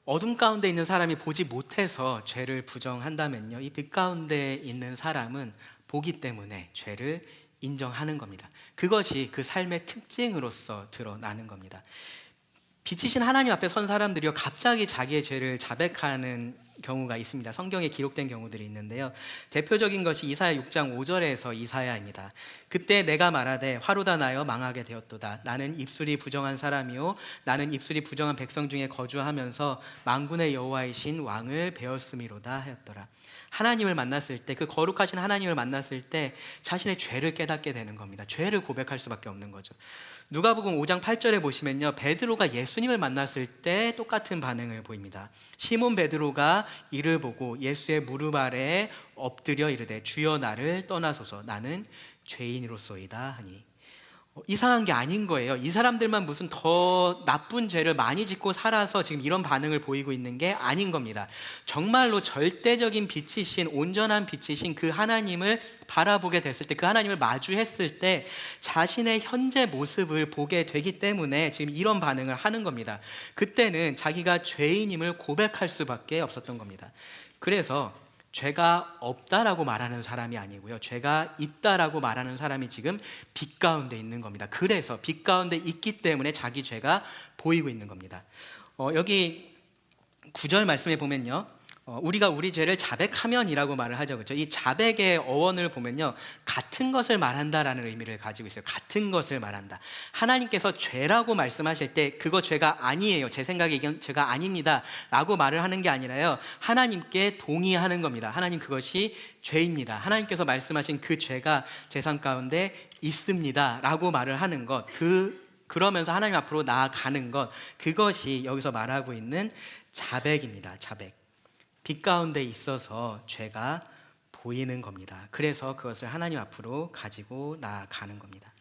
A: 어둠 가운데 있는 사람이 보지 못해서 죄를 부정한다면요, 이 빛 가운데 있는 사람은 보기 때문에 죄를 인정하는 겁니다. 그것이 그 삶의 특징으로서 드러나는 겁니다. 빛이신 하나님 앞에 선 사람들이요, 갑자기 자기의 죄를 자백하는 경우가 있습니다. 성경에 기록된 경우들이 있는데요. 대표적인 것이 이사야 6장 5절에서 이사야입니다. 그때 내가 말하되 화로다 나여 망하게 되었도다. 나는 입술이 부정한 사람이요 나는 입술이 부정한 백성 중에 거주하면서 만군의 여호와이신 왕을 배웠음이로다 하였더라. 하나님을 만났을 때, 그 거룩하신 하나님을 만났을 때 자신의 죄를 깨닫게 되는 겁니다. 죄를 고백할 수밖에 없는 거죠. 누가복음 5장 8절에 보시면요, 베드로가 예수님을 만났을 때 똑같은 반응을 보입니다. 시몬 베드로가 이를 보고 예수의 무릎 아래에 엎드려 이르되 주여 나를 떠나소서 나는 죄인으로소이다 하니, 이상한 게 아닌 거예요. 이 사람들만 무슨 더 나쁜 죄를 많이 짓고 살아서 지금 이런 반응을 보이고 있는 게 아닌 겁니다. 정말로 절대적인 빛이신, 온전한 빛이신 그 하나님을 바라보게 됐을 때, 그 하나님을 마주했을 때 자신의 현재 모습을 보게 되기 때문에 지금 이런 반응을 하는 겁니다. 그때는 자기가 죄인임을 고백할 수밖에 없었던 겁니다. 그래서 죄가 없다라고 말하는 사람이 아니고요, 죄가 있다라고 말하는 사람이 지금 빛 가운데 있는 겁니다. 그래서 빛 가운데 있기 때문에 자기 죄가 보이고 있는 겁니다. 여기 9절 말씀에 보면요, 우리가 우리 죄를 자백하면이라고 말을 하죠. 그렇죠? 이 자백의 어원을 보면요, 같은 것을 말한다라는 의미를 가지고 있어요. 같은 것을 말한다. 하나님께서 죄라고 말씀하실 때 그거 죄가 아니에요, 제 생각에 이건 죄가 아닙니다 라고 말을 하는 게 아니라요, 하나님께 동의하는 겁니다. 하나님 그것이 죄입니다. 하나님께서 말씀하신 그 죄가 제 삶 가운데 있습니다 라고 말을 하는 것, 그러면서 하나님 앞으로 나아가는 것, 그것이 여기서 말하고 있는 자백입니다. 자백. 빛 가운데 있어서 죄가 보이는 겁니다. 그래서 그것을 하나님 앞으로 가지고 나아가는 겁니다.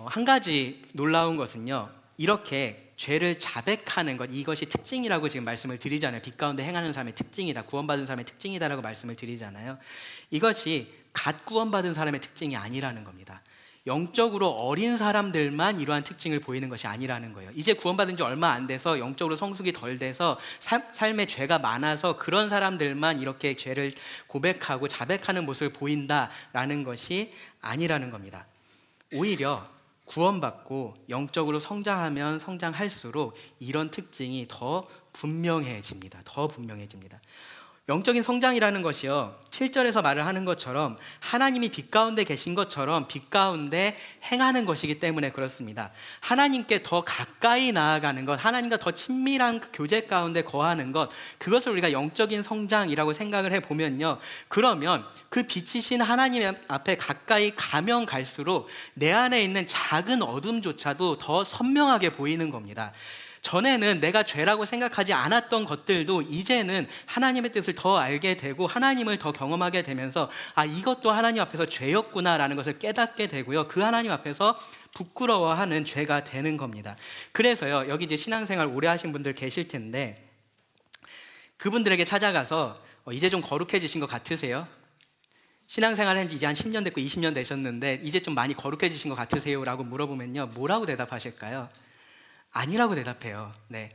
A: 한 가지 놀라운 것은요, 이렇게 죄를 자백하는 것, 이것이 특징이라고 지금 말씀을 드리잖아요. 빛 가운데 행하는 사람의 특징이다, 구원받은 사람의 특징이다라고 말씀을 드리잖아요. 이것이 갓 구원받은 사람의 특징이 아니라는 겁니다. 영적으로 어린 사람들만 이러한 특징을 보이는 것이 아니라는 거예요. 이제 구원받은 지 얼마 안 돼서 영적으로 성숙이 덜 돼서 삶에 죄가 많아서 그런 사람들만 이렇게 죄를 고백하고 자백하는 모습을 보인다라는 것이 아니라는 겁니다. 오히려 구원받고 영적으로 성장하면 성장할수록 이런 특징이 더 분명해집니다. 더 분명해집니다. 영적인 성장이라는 것이요, 7절에서 말을 하는 것처럼 하나님이 빛 가운데 계신 것처럼 빛 가운데 행하는 것이기 때문에 그렇습니다. 하나님께 더 가까이 나아가는 것, 하나님과 더 친밀한 교제 가운데 거하는 것, 그것을 우리가 영적인 성장이라고 생각을 해보면요, 그러면 그 빛이신 하나님 앞에 가까이 가면 갈수록 내 안에 있는 작은 어둠조차도 더 선명하게 보이는 겁니다. 전에는 내가 죄라고 생각하지 않았던 것들도 이제는 하나님의 뜻을 더 알게 되고 하나님을 더 경험하게 되면서, 아, 이것도 하나님 앞에서 죄였구나라는 것을 깨닫게 되고요, 그 하나님 앞에서 부끄러워하는 죄가 되는 겁니다. 그래서요, 여기 이제 신앙생활 오래 하신 분들 계실 텐데, 그분들에게 찾아가서 이제 좀 거룩해지신 것 같으세요? 신앙생활 한 지 이제 한 10년 됐고 20년 되셨는데 이제 좀 많이 거룩해지신 것 같으세요? 라고 물어보면요, 뭐라고 대답하실까요? 아니라고 대답해요. 네.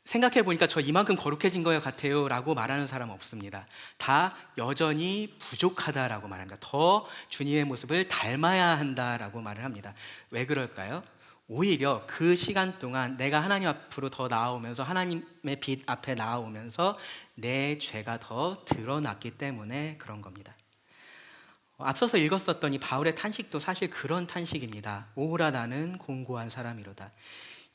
A: 생각해 보니까 저 이만큼 거룩해진 것 같아요 라고 말하는 사람은 없습니다. 다 여전히 부족하다라고 말합니다. 더 주님의 모습을 닮아야 한다라고 말을 합니다. 왜 그럴까요? 오히려 그 시간 동안 내가 하나님 앞으로 더 나아오면서, 하나님의 빛 앞에 나아오면서 내 죄가 더 드러났기 때문에 그런 겁니다. 앞서서 읽었었던 이 바울의 탄식도 사실 그런 탄식입니다. 오호라 나는 공고한 사람이로다.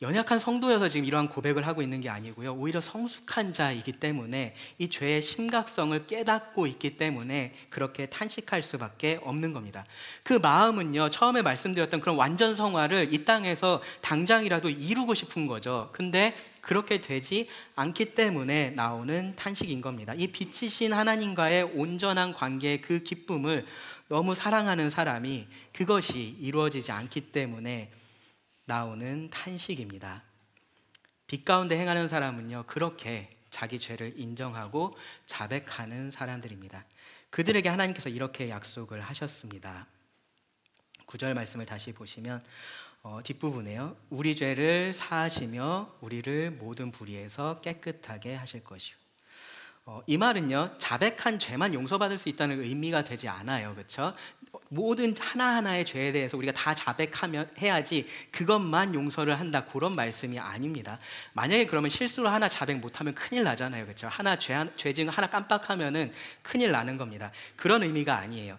A: 연약한 성도여서 지금 이러한 고백을 하고 있는 게 아니고요, 오히려 성숙한 자이기 때문에 이 죄의 심각성을 깨닫고 있기 때문에 그렇게 탄식할 수밖에 없는 겁니다. 그 마음은요, 처음에 말씀드렸던 그런 완전 성화를 이 땅에서 당장이라도 이루고 싶은 거죠. 근데 그렇게 되지 않기 때문에 나오는 탄식인 겁니다. 이 빛이신 하나님과의 온전한 관계의 그 기쁨을 너무 사랑하는 사람이 그것이 이루어지지 않기 때문에 나오는 탄식입니다. 빛 가운데 행하는 사람은요, 그렇게 자기 죄를 인정하고 자백하는 사람들입니다. 그들에게 하나님께서 이렇게 약속을 하셨습니다. 9절 말씀을 다시 보시면 뒷부분에요, 우리 죄를 사하시며 우리를 모든 불의에서 깨끗하게 하실 것이요. 이 말은요, 자백한 죄만 용서받을 수 있다는 의미가 되지 않아요. 그렇죠? 모든 하나하나의 죄에 대해서 우리가 다 자백하면 해야지 그것만 용서를 한다, 그런 말씀이 아닙니다. 만약에 그러면 실수로 하나 자백 못하면 큰일 나잖아요. 그렇죠? 하나 죄증 하나 깜빡하면은 큰일 나는 겁니다. 그런 의미가 아니에요.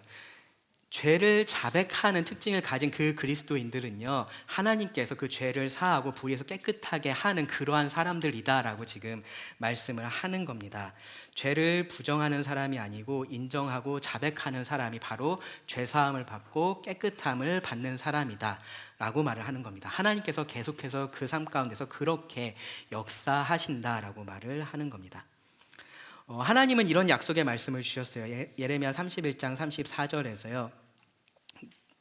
A: 죄를 자백하는 특징을 가진 그 그리스도인들은요, 하나님께서 그 죄를 사하고 불의에서 깨끗하게 하는 그러한 사람들이다라고 지금 말씀을 하는 겁니다. 죄를 부정하는 사람이 아니고 인정하고 자백하는 사람이 바로 죄사함을 받고 깨끗함을 받는 사람이다 라고 말을 하는 겁니다. 하나님께서 계속해서 그 삶 가운데서 그렇게 역사하신다라고 말을 하는 겁니다. 하나님은 이런 약속의 말씀을 주셨어요. 예레미야 31장 34절에서요.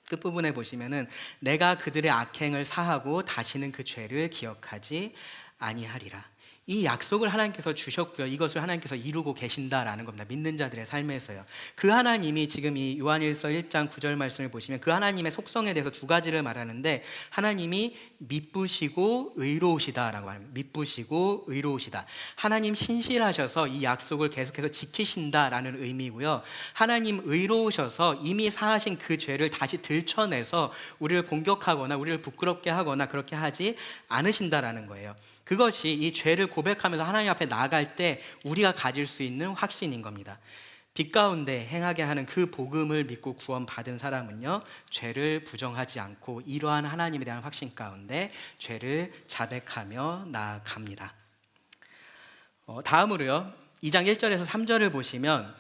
A: 끝부분에 보시면은 내가 그들의 악행을 사하고 다시는 그 죄를 기억하지 아니하리라. 이 약속을 하나님께서 주셨고요. 이것을 하나님께서 이루고 계신다라는 겁니다. 믿는 자들의 삶에서요. 그 하나님이 지금 이 요한일서 1장 9절 말씀을 보시면 그 하나님의 속성에 대해서 두 가지를 말하는데, 하나님이 미쁘시고 의로우시다라고 합니다. 미쁘시고 의로우시다. 하나님 신실하셔서 이 약속을 계속해서 지키신다라는 의미고요. 하나님 의로우셔서 이미 사하신 그 죄를 다시 들춰내서 우리를 공격하거나 우리를 부끄럽게 하거나 그렇게 하지 않으신다라는 거예요. 그것이 이 죄를 고백하면서 하나님 앞에 나아갈 때 우리가 가질 수 있는 확신인 겁니다. 빛 가운데 행하게 하는 그 복음을 믿고 구원받은 사람은요, 죄를 부정하지 않고 이러한 하나님에 대한 확신 가운데 죄를 자백하며 나아갑니다. 다음으로요, 2장 1절에서 3절을 보시면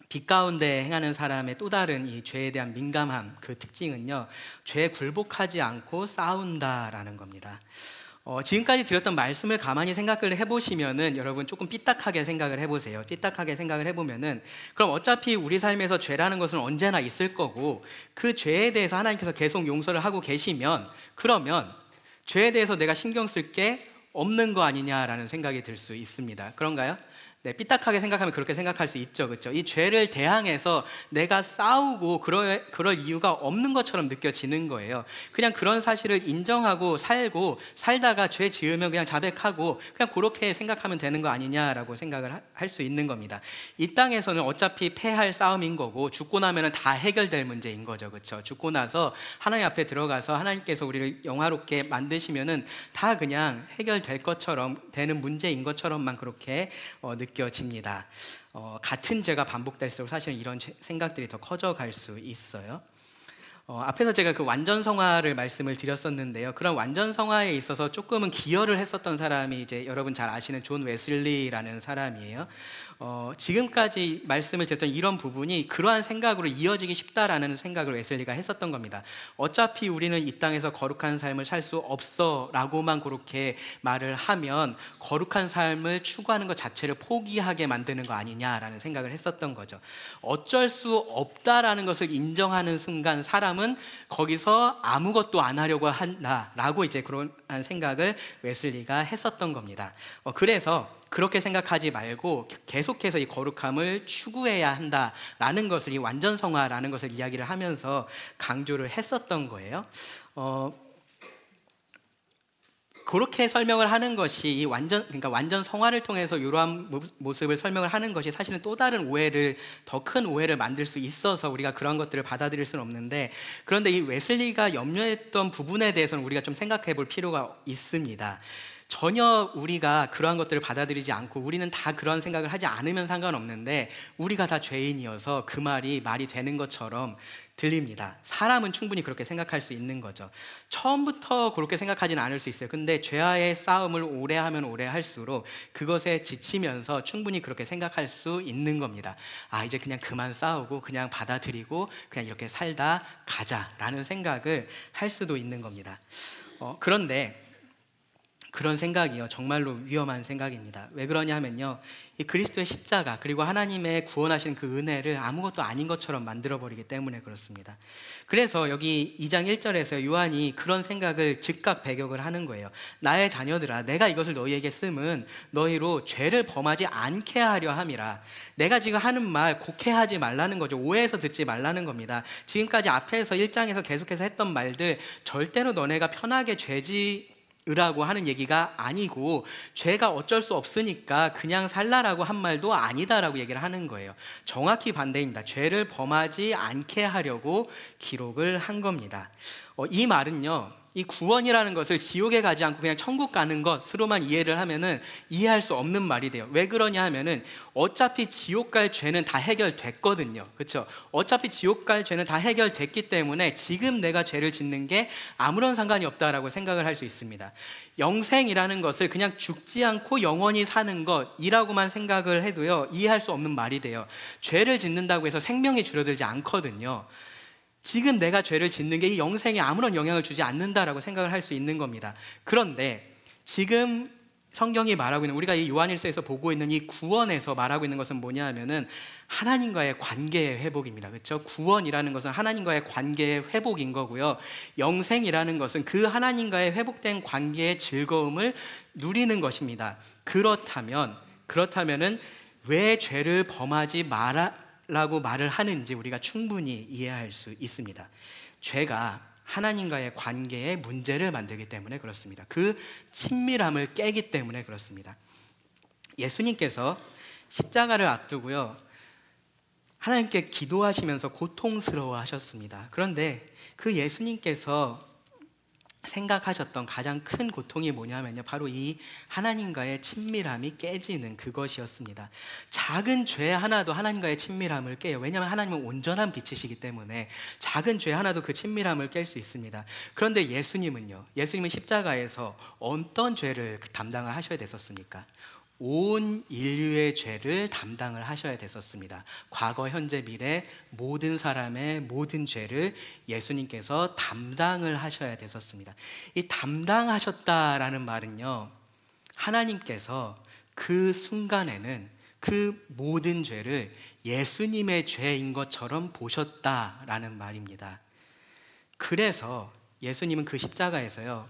A: 빛 가운데 행하는 사람의 또 다른 이 죄에 대한 민감함, 그 특징은요, 죄에 굴복하지 않고 싸운다라는 겁니다. 지금까지 드렸던 말씀을 가만히 생각을 해보시면은 여러분 조금 삐딱하게 생각을 해보세요. 삐딱하게 생각을 해보면은 그럼 어차피 우리 삶에서 죄라는 것은 언제나 있을 거고 그 죄에 대해서 하나님께서 계속 용서를 하고 계시면 그러면 죄에 대해서 내가 신경 쓸 게 없는 거 아니냐라는 생각이 들 수 있습니다. 그런가요? 네, 삐딱하게 생각하면 그렇게 생각할 수 있죠. 그렇죠? 이 죄를 대항해서 내가 싸우고 그럴 이유가 없는 것처럼 느껴지는 거예요. 그냥 그런 사실을 인정하고 살다가 죄 지으면 그냥 자백하고 그냥 그렇게 생각하면 되는 거 아니냐라고 생각을 할 수 있는 겁니다. 이 땅에서는 어차피 패할 싸움인 거고 죽고 나면 다 해결될 문제인 거죠. 그렇죠? 죽고 나서 하나님 앞에 들어가서 하나님께서 우리를 영화롭게 만드시면은 다 그냥 해결될 것처럼 되는 문제인 것처럼만 그렇게 느껴집니다. 같은 죄가 반복될수록 사실은 이런 생각들이 더 커져갈 수 있어요. 앞에서 제가 그 완전성화를 말씀을 드렸었는데요. 그런 완전성화에 있어서 조금은 기여를 했었던 사람이 이제 여러분 잘 아시는 존 웨슬리라는 사람이에요. 지금까지 말씀을 드렸던 이런 부분이 그러한 생각으로 이어지기 쉽다라는 생각을 웨슬리가 했었던 겁니다. 어차피 우리는 이 땅에서 거룩한 삶을 살 수 없어 라고만 그렇게 말을 하면 거룩한 삶을 추구하는 것 자체를 포기하게 만드는 거 아니냐라는 생각을 했었던 거죠. 어쩔 수 없다라는 것을 인정하는 순간 사람은 거기서 아무것도 안 하려고 한다라고 이제 그런 생각을 웨슬리가 했었던 겁니다. 그래서 그렇게 생각하지 말고 계속해서 이 거룩함을 추구해야 한다라는 것을, 이 완전성화라는 것을 이야기를 하면서 강조를 했었던 거예요. 그렇게 설명을 하는 것이 이 그러니까 완전 성화를 통해서 이러한 모습을 설명을 하는 것이 사실은 또 다른 오해를, 더 큰 오해를 만들 수 있어서 우리가 그런 것들을 받아들일 수는 없는데, 그런데 이 웨슬리가 염려했던 부분에 대해서는 우리가 좀 생각해 볼 필요가 있습니다. 전혀 우리가 그러한 것들을 받아들이지 않고 우리는 다 그런 생각을 하지 않으면 상관없는데 우리가 다 죄인이어서 그 말이 되는 것처럼 들립니다. 사람은 충분히 그렇게 생각할 수 있는 거죠. 처음부터 그렇게 생각하지는 않을 수 있어요. 근데 죄와의 싸움을 오래 하면 오래 할수록 그것에 지치면서 충분히 그렇게 생각할 수 있는 겁니다. 이제 그냥 그만 싸우고 그냥 받아들이고 그냥 이렇게 살다 가자라는 생각을 할 수도 있는 겁니다. 그런데 그런 생각이요, 정말로 위험한 생각입니다. 왜 그러냐 하면요, 이 그리스도의 십자가 그리고 하나님의 구원하신 그 은혜를 아무것도 아닌 것처럼 만들어버리기 때문에 그렇습니다. 그래서 여기 2장 1절에서 요한이 그런 생각을 즉각 배격을 하는 거예요. 나의 자녀들아, 내가 이것을 너희에게 쓰면 너희로 죄를 범하지 않게 하려 함이라. 내가 지금 하는 말 곡해하지 말라는 거죠. 오해해서 듣지 말라는 겁니다. 지금까지 앞에서 1장에서 계속해서 했던 말들 절대로 너네가 편하게 으라고 하는 얘기가 아니고, 죄가 어쩔 수 없으니까 그냥 살라라고 한 말도 아니다라고 얘기를 하는 거예요. 정확히 반대입니다. 죄를 범하지 않게 하려고 기록을 한 겁니다. 이 말은요, 이 구원이라는 것을 지옥에 가지 않고 그냥 천국 가는 것으로만 이해를 하면은 이해할 수 없는 말이 돼요. 왜 그러냐 하면은 어차피 지옥 갈 죄는 다 해결됐거든요. 그렇죠? 어차피 지옥 갈 죄는 다 해결됐기 때문에 지금 내가 죄를 짓는 게 아무런 상관이 없다라고 생각을 할 수 있습니다. 영생이라는 것을 그냥 죽지 않고 영원히 사는 것이라고만 생각을 해도요, 이해할 수 없는 말이 돼요. 죄를 짓는다고 해서 생명이 줄어들지 않거든요. 지금 내가 죄를 짓는 게 이 영생에 아무런 영향을 주지 않는다라고 생각을 할 수 있는 겁니다. 그런데 지금 성경이 말하고 있는, 우리가 이 요한일서에서 보고 있는 이 구원에서 말하고 있는 것은 뭐냐 하면은 하나님과의 관계의 회복입니다. 그렇죠? 구원이라는 것은 하나님과의 관계의 회복인 거고요. 영생이라는 것은 그 하나님과의 회복된 관계의 즐거움을 누리는 것입니다. 그렇다면은 왜 죄를 범하지 라고 말을 하는지 우리가 충분히 이해할 수 있습니다. 죄가 하나님과의 관계에 문제를 만들기 때문에 그렇습니다. 그 친밀함을 깨기 때문에 그렇습니다. 예수님께서 십자가를 앞두고요, 하나님께 기도하시면서 고통스러워 하셨습니다. 그런데 그 예수님께서 생각하셨던 가장 큰 고통이 뭐냐면요, 바로 이 하나님과의 친밀함이 깨지는 그것이었습니다. 작은 죄 하나도 하나님과의 친밀함을 깨요. 왜냐하면 하나님은 온전한 빛이시기 때문에 작은 죄 하나도 그 친밀함을 깰 수 있습니다. 그런데 예수님은 십자가에서 어떤 죄를 담당을 하셔야 됐었습니까? 온 인류의 죄를 담당을 하셔야 됐었습니다. 과거, 현재, 미래 모든 사람의 모든 죄를 예수님께서 담당을 하셔야 됐었습니다. 이 담당하셨다라는 말은요, 하나님께서 그 순간에는 그 모든 죄를 예수님의 죄인 것처럼 보셨다라는 말입니다. 그래서 예수님은 그 십자가에서요,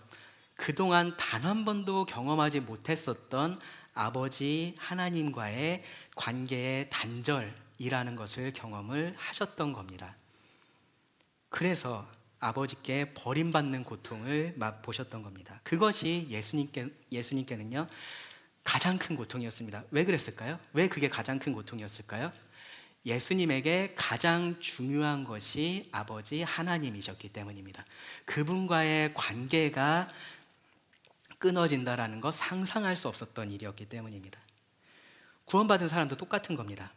A: 그동안 단 한 번도 경험하지 못했었던 아버지 하나님과의 관계의 단절이라는 것을 경험을 하셨던 겁니다. 그래서 아버지께 버림받는 고통을 맛보셨던 겁니다. 그것이 예수님께는요, 가장 큰 고통이었습니다. 왜 그랬을까요? 왜 그게 가장 큰 고통이었을까요? 예수님에게 가장 중요한 것이 아버지 하나님이셨기 때문입니다. 그분과의 관계가 끊어진다라는 것, 상상할 수 없었던 일이었기 때문입니다. 구원받은 사람도 똑같은 겁니다.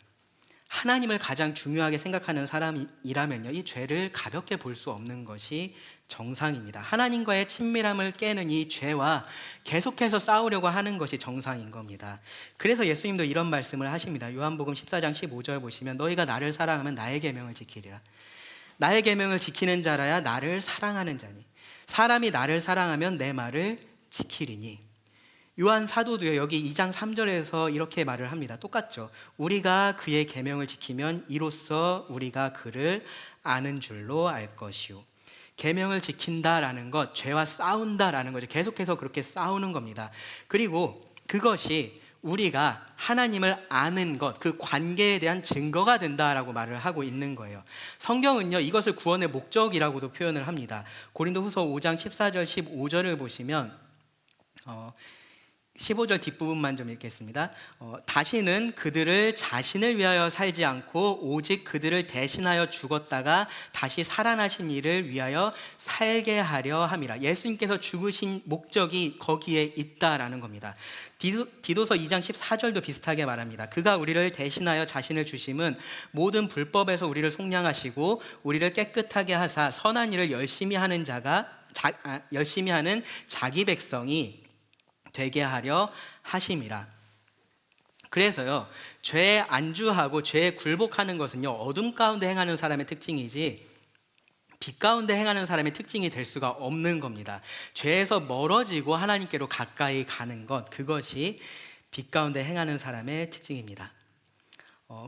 A: 하나님을 가장 중요하게 생각하는 사람이라면요, 이 죄를 가볍게 볼 수 없는 것이 정상입니다. 하나님과의 친밀함을 깨는 이 죄와 계속해서 싸우려고 하는 것이 정상인 겁니다. 그래서 예수님도 이런 말씀을 하십니다. 요한복음 14장 15절 보시면, 너희가 나를 사랑하면 나의 계명을 지키리라. 나의 계명을 지키는 자라야 나를 사랑하는 자니, 사람이 나를 사랑하면 내 말을 지키리니. 요한 사도도요, 여기 2장 3절에서 이렇게 말을 합니다. 똑같죠. 우리가 그의 계명을 지키면 이로써 우리가 그를 아는 줄로 알 것이요. 계명을 지킨다라는 것, 죄와 싸운다라는 거죠. 계속해서 그렇게 싸우는 겁니다. 그리고 그것이 우리가 하나님을 아는 것, 그 관계에 대한 증거가 된다라고 말을 하고 있는 거예요. 성경은요, 이것을 구원의 목적이라고도 표현을 합니다. 고린도후서 5장 14절 15절을 보시면 15절 뒷부분만 좀 읽겠습니다. 다시는 그들을 자신을 위하여 살지 않고 오직 그들을 대신하여 죽었다가 다시 살아나신 이를 위하여 살게 하려 함이라. 예수님께서 죽으신 목적이 거기에 있다라는 겁니다. 디도서 2장 14절도 비슷하게 말합니다. 그가 우리를 대신하여 자신을 주심은 모든 불법에서 우리를 속량하시고 우리를 깨끗하게 하사 선한 일을 열심히 하는 자기 백성이 되게 하려 하심이라. 그래서요, 죄에 안주하고 죄에 굴복하는 것은요, 어둠 가운데 행하는 사람의 특징이지 빛 가운데 행하는 사람의 특징이 될 수가 없는 겁니다. 죄에서 멀어지고 하나님께로 가까이 가는 것, 그것이 빛 가운데 행하는 사람의 특징입니다.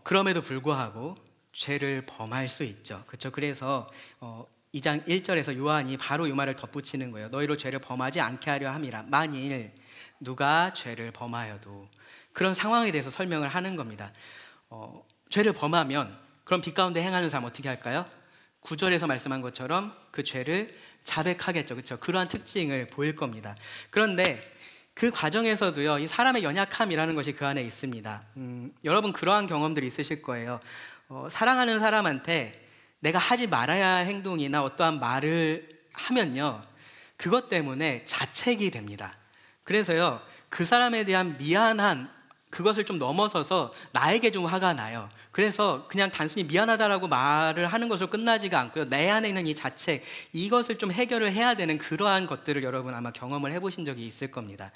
A: 그럼에도 불구하고 죄를 범할 수 있죠. 그렇죠? 그래서 2장 1절에서 요한이 바로 이 말을 덧붙이는 거예요. 너희로 죄를 범하지 않게 하려 함이라. 만일 누가 죄를 범하여도, 그런 상황에 대해서 설명을 하는 겁니다. 죄를 범하면 그럼 빛 가운데 행하는 사람 어떻게 할까요? 구절에서 말씀한 것처럼 그 죄를 자백하겠죠. 그렇죠? 그러한 특징을 보일 겁니다. 그런데 그 과정에서도요, 이 사람의 연약함이라는 것이 그 안에 있습니다. 여러분 그러한 경험들이 있으실 거예요. 사랑하는 사람한테 내가 하지 말아야 할 행동이나 어떠한 말을 하면요, 그것 때문에 자책이 됩니다. 그래서요, 그 사람에 대한 미안한 그것을 좀 넘어서서 나에게 좀 화가 나요. 그래서 그냥 단순히 미안하다라고 말을 하는 것으로 끝나지가 않고요, 내 안에 있는 이 자책, 이것을 좀 해결을 해야 되는 그러한 것들을 여러분 아마 경험을 해보신 적이 있을 겁니다.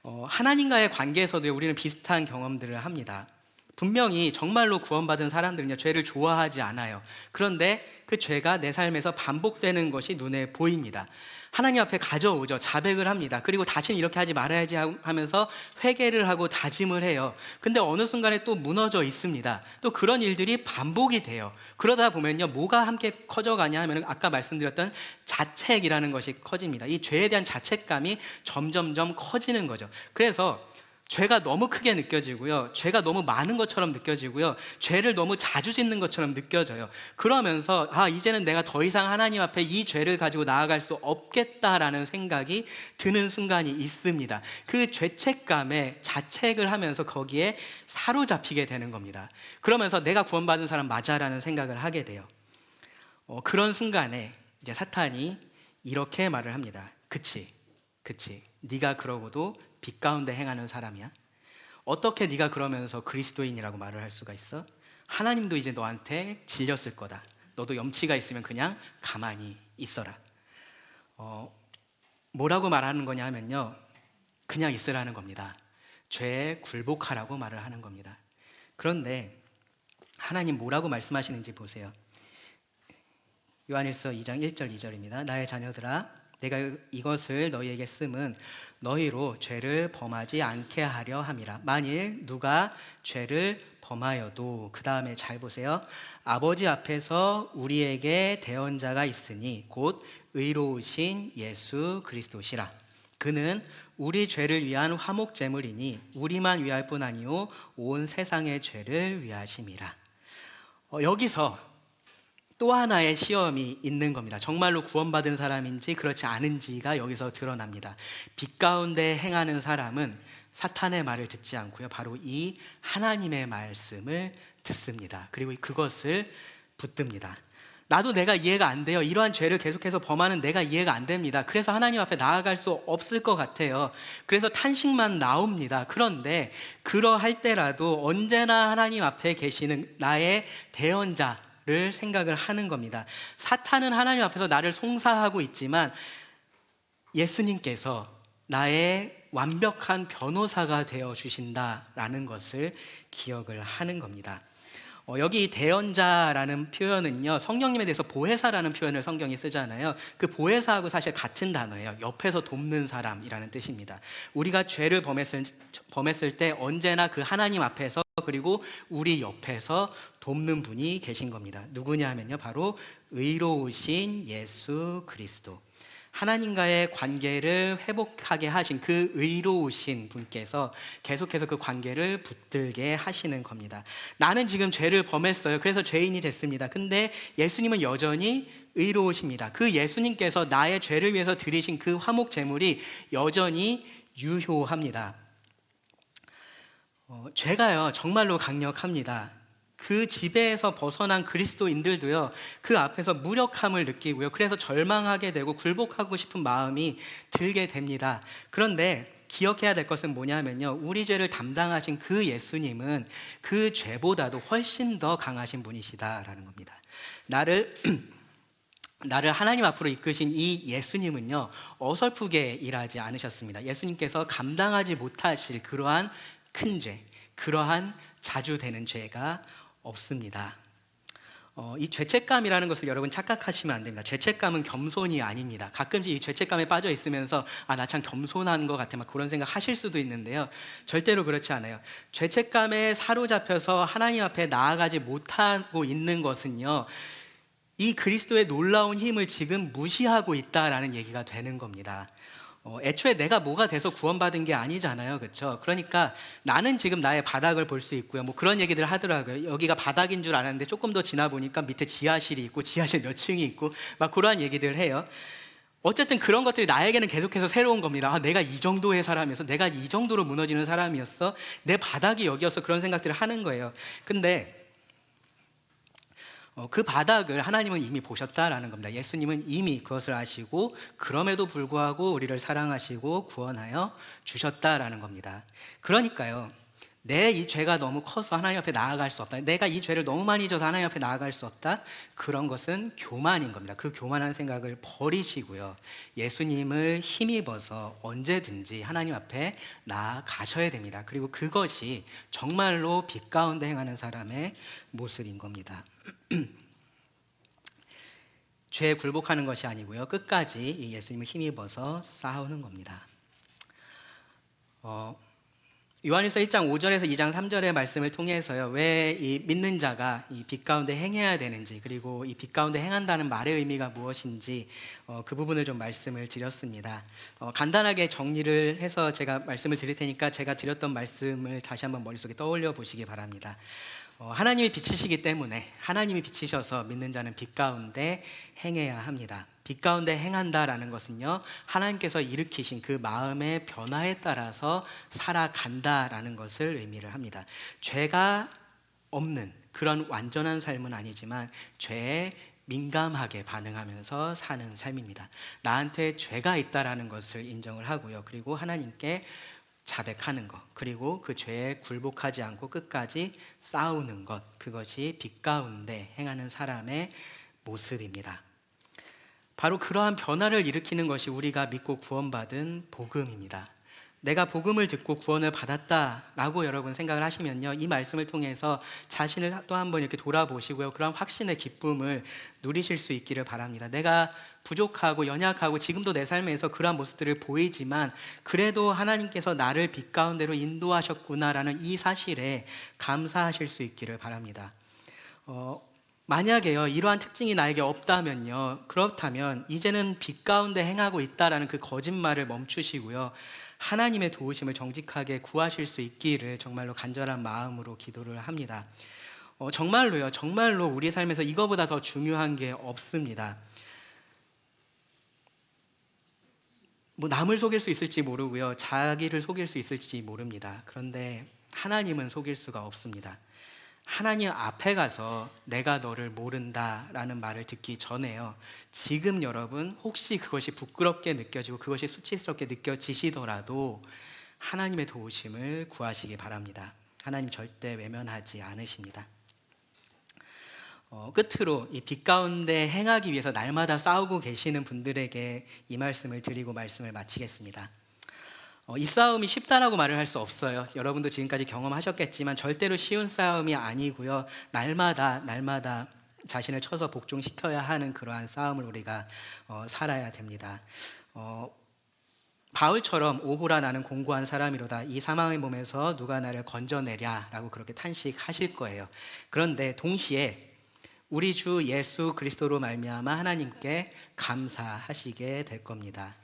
A: 하나님과의 관계에서도 우리는 비슷한 경험들을 합니다. 분명히 정말로 구원받은 사람들은요, 죄를 좋아하지 않아요. 그런데 그 죄가 내 삶에서 반복되는 것이 눈에 보입니다. 하나님 앞에 가져오죠. 자백을 합니다. 그리고 다시는 이렇게 하지 말아야지 하면서 회개를 하고 다짐을 해요. 근데 어느 순간에 또 무너져 있습니다. 또 그런 일들이 반복이 돼요. 그러다 보면요, 뭐가 함께 커져가냐 하면 아까 말씀드렸던 자책이라는 것이 커집니다. 이 죄에 대한 자책감이 점점점 커지는 거죠. 그래서 죄가 너무 크게 느껴지고요, 죄가 너무 많은 것처럼 느껴지고요, 죄를 너무 자주 짓는 것처럼 느껴져요. 그러면서 이제는 내가 더 이상 하나님 앞에 이 죄를 가지고 나아갈 수 없겠다라는 생각이 드는 순간이 있습니다. 그 죄책감에 자책을 하면서 거기에 사로잡히게 되는 겁니다. 그러면서 내가 구원받은 사람 맞아라는 생각을 하게 돼요. 그런 순간에 이제 사탄이 이렇게 말을 합니다. 그치 네가 그러고도 빛 가운데 행하는 사람이야? 어떻게 네가 그러면서 그리스도인이라고 말을 할 수가 있어? 하나님도 이제 너한테 질렸을 거다. 너도 염치가 있으면 그냥 가만히 있어라. 뭐라고 말하는 거냐 하면요, 그냥 있으라는 겁니다. 죄에 굴복하라고 말을 하는 겁니다. 그런데 하나님 뭐라고 말씀하시는지 보세요. 요한일서 2장 1절 2절입니다. 나의 자녀들아, 내가 이것을 너희에게 쓰면 너희로 죄를 범하지 않게 하려 함이라. 만일 누가 죄를 범하여도, 그 다음에 잘 보세요. 아버지 앞에서 우리에게 대언자가 있으니 곧 의로우신 예수 그리스도시라. 그는 우리 죄를 위한 화목 제물이니 우리만 위할 뿐 아니요 온 세상의 죄를 위하심이라. 여기서 또 하나의 시험이 있는 겁니다. 정말로 구원받은 사람인지 그렇지 않은지가 여기서 드러납니다. 빛 가운데 행하는 사람은 사탄의 말을 듣지 않고요, 바로 이 하나님의 말씀을 듣습니다. 그리고 그것을 붙듭니다. 나도 내가 이해가 안 돼요. 이러한 죄를 계속해서 범하는 내가 이해가 안 됩니다. 그래서 하나님 앞에 나아갈 수 없을 것 같아요. 그래서 탄식만 나옵니다. 그런데 그러할 때라도 언제나 하나님 앞에 계시는 나의 대언자 를 생각을 하는 겁니다. 사탄은 하나님 앞에서 나를 송사하고 있지만 예수님께서 나의 완벽한 변호사가 되어 주신다라는 것을 기억을 하는 겁니다. 여기 대언자라는 표현은요, 성령님에 대해서 보혜사라는 표현을 성경이 쓰잖아요. 그 보혜사하고 사실 같은 단어예요. 옆에서 돕는 사람이라는 뜻입니다. 우리가 죄를 범했을 때 언제나 그 하나님 앞에서, 그리고 우리 옆에서 돕는 분이 계신 겁니다. 누구냐 하면요, 바로 의로우신 예수 그리스도. 하나님과의 관계를 회복하게 하신 그 의로우신 분께서 계속해서 그 관계를 붙들게 하시는 겁니다. 나는 지금 죄를 범했어요. 그래서 죄인이 됐습니다. 근데 예수님은 여전히 의로우십니다. 그 예수님께서 나의 죄를 위해서 드리신 그 화목 제물이 여전히 유효합니다. 죄가요, 정말로 강력합니다. 그 지배에서 벗어난 그리스도인들도요, 그 앞에서 무력함을 느끼고요, 그래서 절망하게 되고 굴복하고 싶은 마음이 들게 됩니다. 그런데 기억해야 될 것은 뭐냐면요, 우리 죄를 담당하신 그 예수님은 그 죄보다도 훨씬 더 강하신 분이시다라는 겁니다. 나를 하나님 앞으로 이끄신 이 예수님은요, 어설프게 일하지 않으셨습니다. 예수님께서 감당하지 못하실 그러한 큰 죄, 그러한 자주 되는 죄가 없습니다. 이 죄책감이라는 것을 여러분 착각하시면 안 됩니다. 죄책감은 겸손이 아닙니다. 가끔씩 이 죄책감에 빠져 있으면서 나 참 겸손한 것 같아, 막 그런 생각 하실 수도 있는데요, 절대로 그렇지 않아요. 죄책감에 사로잡혀서 하나님 앞에 나아가지 못하고 있는 것은요, 이 그리스도의 놀라운 힘을 지금 무시하고 있다라는 얘기가 되는 겁니다. 애초에 내가 뭐가 돼서 구원받은 게 아니잖아요. 그렇죠? 그러니까 나는 지금 나의 바닥을 볼 수 있고요. 뭐 그런 얘기들 하더라고요. 여기가 바닥인 줄 알았는데 조금 더 지나 보니까 밑에 지하실이 있고 지하실 몇 층이 있고 막 그러한 얘기들 해요. 어쨌든 그런 것들이 나에게는 계속해서 새로운 겁니다. 아, 내가 이 정도의 사람이었어. 내가 이 정도로 무너지는 사람이었어. 내 바닥이 여기였어. 그런 생각들을 하는 거예요. 근데 그 바닥을 하나님은 이미 보셨다라는 겁니다. 예수님은 이미 그것을 아시고 그럼에도 불구하고 우리를 사랑하시고 구원하여 주셨다라는 겁니다. 그러니까요, 내 이 죄가 너무 커서 하나님 앞에 나아갈 수 없다, 내가 이 죄를 너무 많이 져서 하나님 앞에 나아갈 수 없다, 그런 것은 교만인 겁니다. 그 교만한 생각을 버리시고요, 예수님을 힘입어서 언제든지 하나님 앞에 나아가셔야 됩니다. 그리고 그것이 정말로 빛 가운데 행하는 사람의 모습인 겁니다. 죄에 굴복하는 것이 아니고요, 끝까지 이 예수님을 힘입어서 싸우는 겁니다. 요한일서 1장 5절에서 2장 3절의 말씀을 통해서요, 왜 이 믿는 자가 이 빛 가운데 행해야 되는지, 그리고 이 빛 가운데 행한다는 말의 의미가 무엇인지 그 부분을 좀 말씀을 드렸습니다. 간단하게 정리를 해서 제가 말씀을 드릴 테니까 제가 드렸던 말씀을 다시 한번 머릿속에 떠올려 보시기 바랍니다. 하나님이 빛이시기 때문에 하나님이 빛이셔서 믿는 자는 빛 가운데 행해야 합니다. 빛 가운데 행한다라는 것은요, 하나님께서 일으키신 그 마음의 변화에 따라서 살아간다라는 것을 의미를 합니다. 죄가 없는 그런 완전한 삶은 아니지만 죄에 민감하게 반응하면서 사는 삶입니다. 나한테 죄가 있다라는 것을 인정을 하고요, 그리고 하나님께 자백하는 것, 그리고 그 죄에 굴복하지 않고 끝까지 싸우는 것, 그것이 빛 가운데 행하는 사람의 모습입니다. 바로 그러한 변화를 일으키는 것이 우리가 믿고 구원받은 복음입니다. 내가 복음을 듣고 구원을 받았다라고 여러분 생각을 하시면요, 이 말씀을 통해서 자신을 또 한번 이렇게 돌아보시고요, 그런 확신의 기쁨을 누리실 수 있기를 바랍니다. 내가 부족하고 연약하고 지금도 내 삶에서 그러한 모습들을 보이지만 그래도 하나님께서 나를 빛 가운데로 인도하셨구나라는 이 사실에 감사하실 수 있기를 바랍니다. 만약에요, 이러한 특징이 나에게 없다면요, 그렇다면 이제는 빛 가운데 행하고 있다라는 그 거짓말을 멈추시고요, 하나님의 도우심을 정직하게 구하실 수 있기를 정말로 간절한 마음으로 기도를 합니다. 정말로요, 정말로 우리 삶에서 이거보다 더 중요한 게 없습니다. 뭐 남을 속일 수 있을지 모르고요, 자기를 속일 수 있을지 모릅니다. 그런데 하나님은 속일 수가 없습니다. 하나님 앞에 가서 내가 너를 모른다라는 말을 듣기 전에요, 지금 여러분 혹시 그것이 부끄럽게 느껴지고 그것이 수치스럽게 느껴지시더라도 하나님의 도우심을 구하시기 바랍니다. 하나님 절대 외면하지 않으십니다. 끝으로 이 빛 가운데 행하기 위해서 날마다 싸우고 계시는 분들에게 이 말씀을 드리고 말씀을 마치겠습니다. 이 싸움이 쉽다라고 말을 할 수 없어요. 여러분도 지금까지 경험하셨겠지만 절대로 쉬운 싸움이 아니고요, 날마다 자신을 쳐서 복종시켜야 하는 그러한 싸움을 우리가 살아야 됩니다. 바울처럼 오호라 나는 공고한 사람이로다, 이 사망의 몸에서 누가 나를 건져내랴라고 그렇게 탄식하실 거예요. 그런데 동시에 우리 주 예수 그리스도로 말미암아 하나님께 감사하시게 될 겁니다.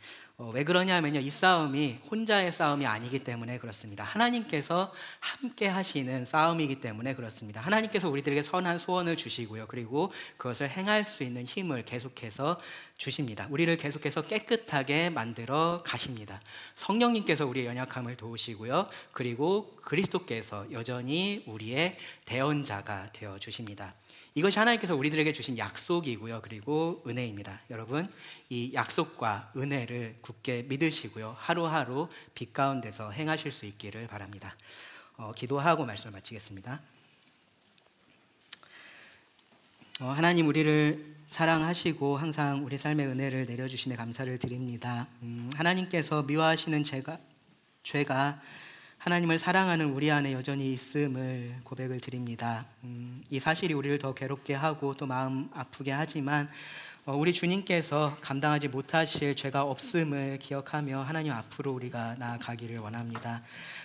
A: 왜 그러냐면요, 이 싸움이 혼자의 싸움이 아니기 때문에 그렇습니다. 하나님께서 함께 하시는 싸움이기 때문에 그렇습니다. 하나님께서 우리들에게 선한 소원을 주시고요, 그리고 그것을 행할 수 있는 힘을 계속해서 주십니다. 우리를 계속해서 깨끗하게 만들어 가십니다. 성령님께서 우리의 연약함을 도우시고요, 그리고 그리스도께서 여전히 우리의 대언자가 되어 주십니다. 이것이 하나님께서 우리들에게 주신 약속이고요, 그리고 은혜입니다. 여러분, 이 약속과 은혜를 굳게 믿으시고요, 하루하루 빛 가운데서 행하실 수 있기를 바랍니다. 기도하고 말씀을 마치겠습니다. 하나님, 우리를 사랑하시고 항상 우리 삶의 은혜를 내려주심에 감사를 드립니다. 하나님께서 미워하시는 죄가 하나님을 사랑하는 우리 안에 여전히 있음을 고백을 드립니다. 이 사실이 우리를 더 괴롭게 하고 또 마음 아프게 하지만 우리 주님께서 감당하지 못하실 죄가 없음을 기억하며 하나님 앞으로 우리가 나아가기를 원합니다.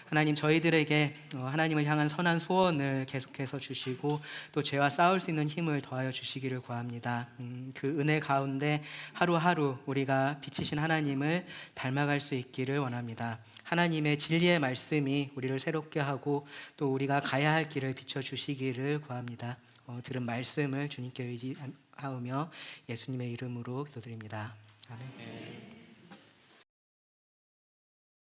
A: 하나님, 저희들에게 하나님을 향한 선한 소원을 계속해서 주시고 또 죄와 싸울 수 있는 힘을 더하여 주시기를 구합니다. 그 은혜 가운데 하루하루 우리가 빛이신 하나님을 닮아갈 수 있기를 원합니다. 하나님의 진리의 말씀이 우리를 새롭게 하고 또 우리가 가야 할 길을 비춰주시기를 구합니다. 들은 말씀을 주님께 의지하며 예수님의 이름으로 기도드립니다. 아멘.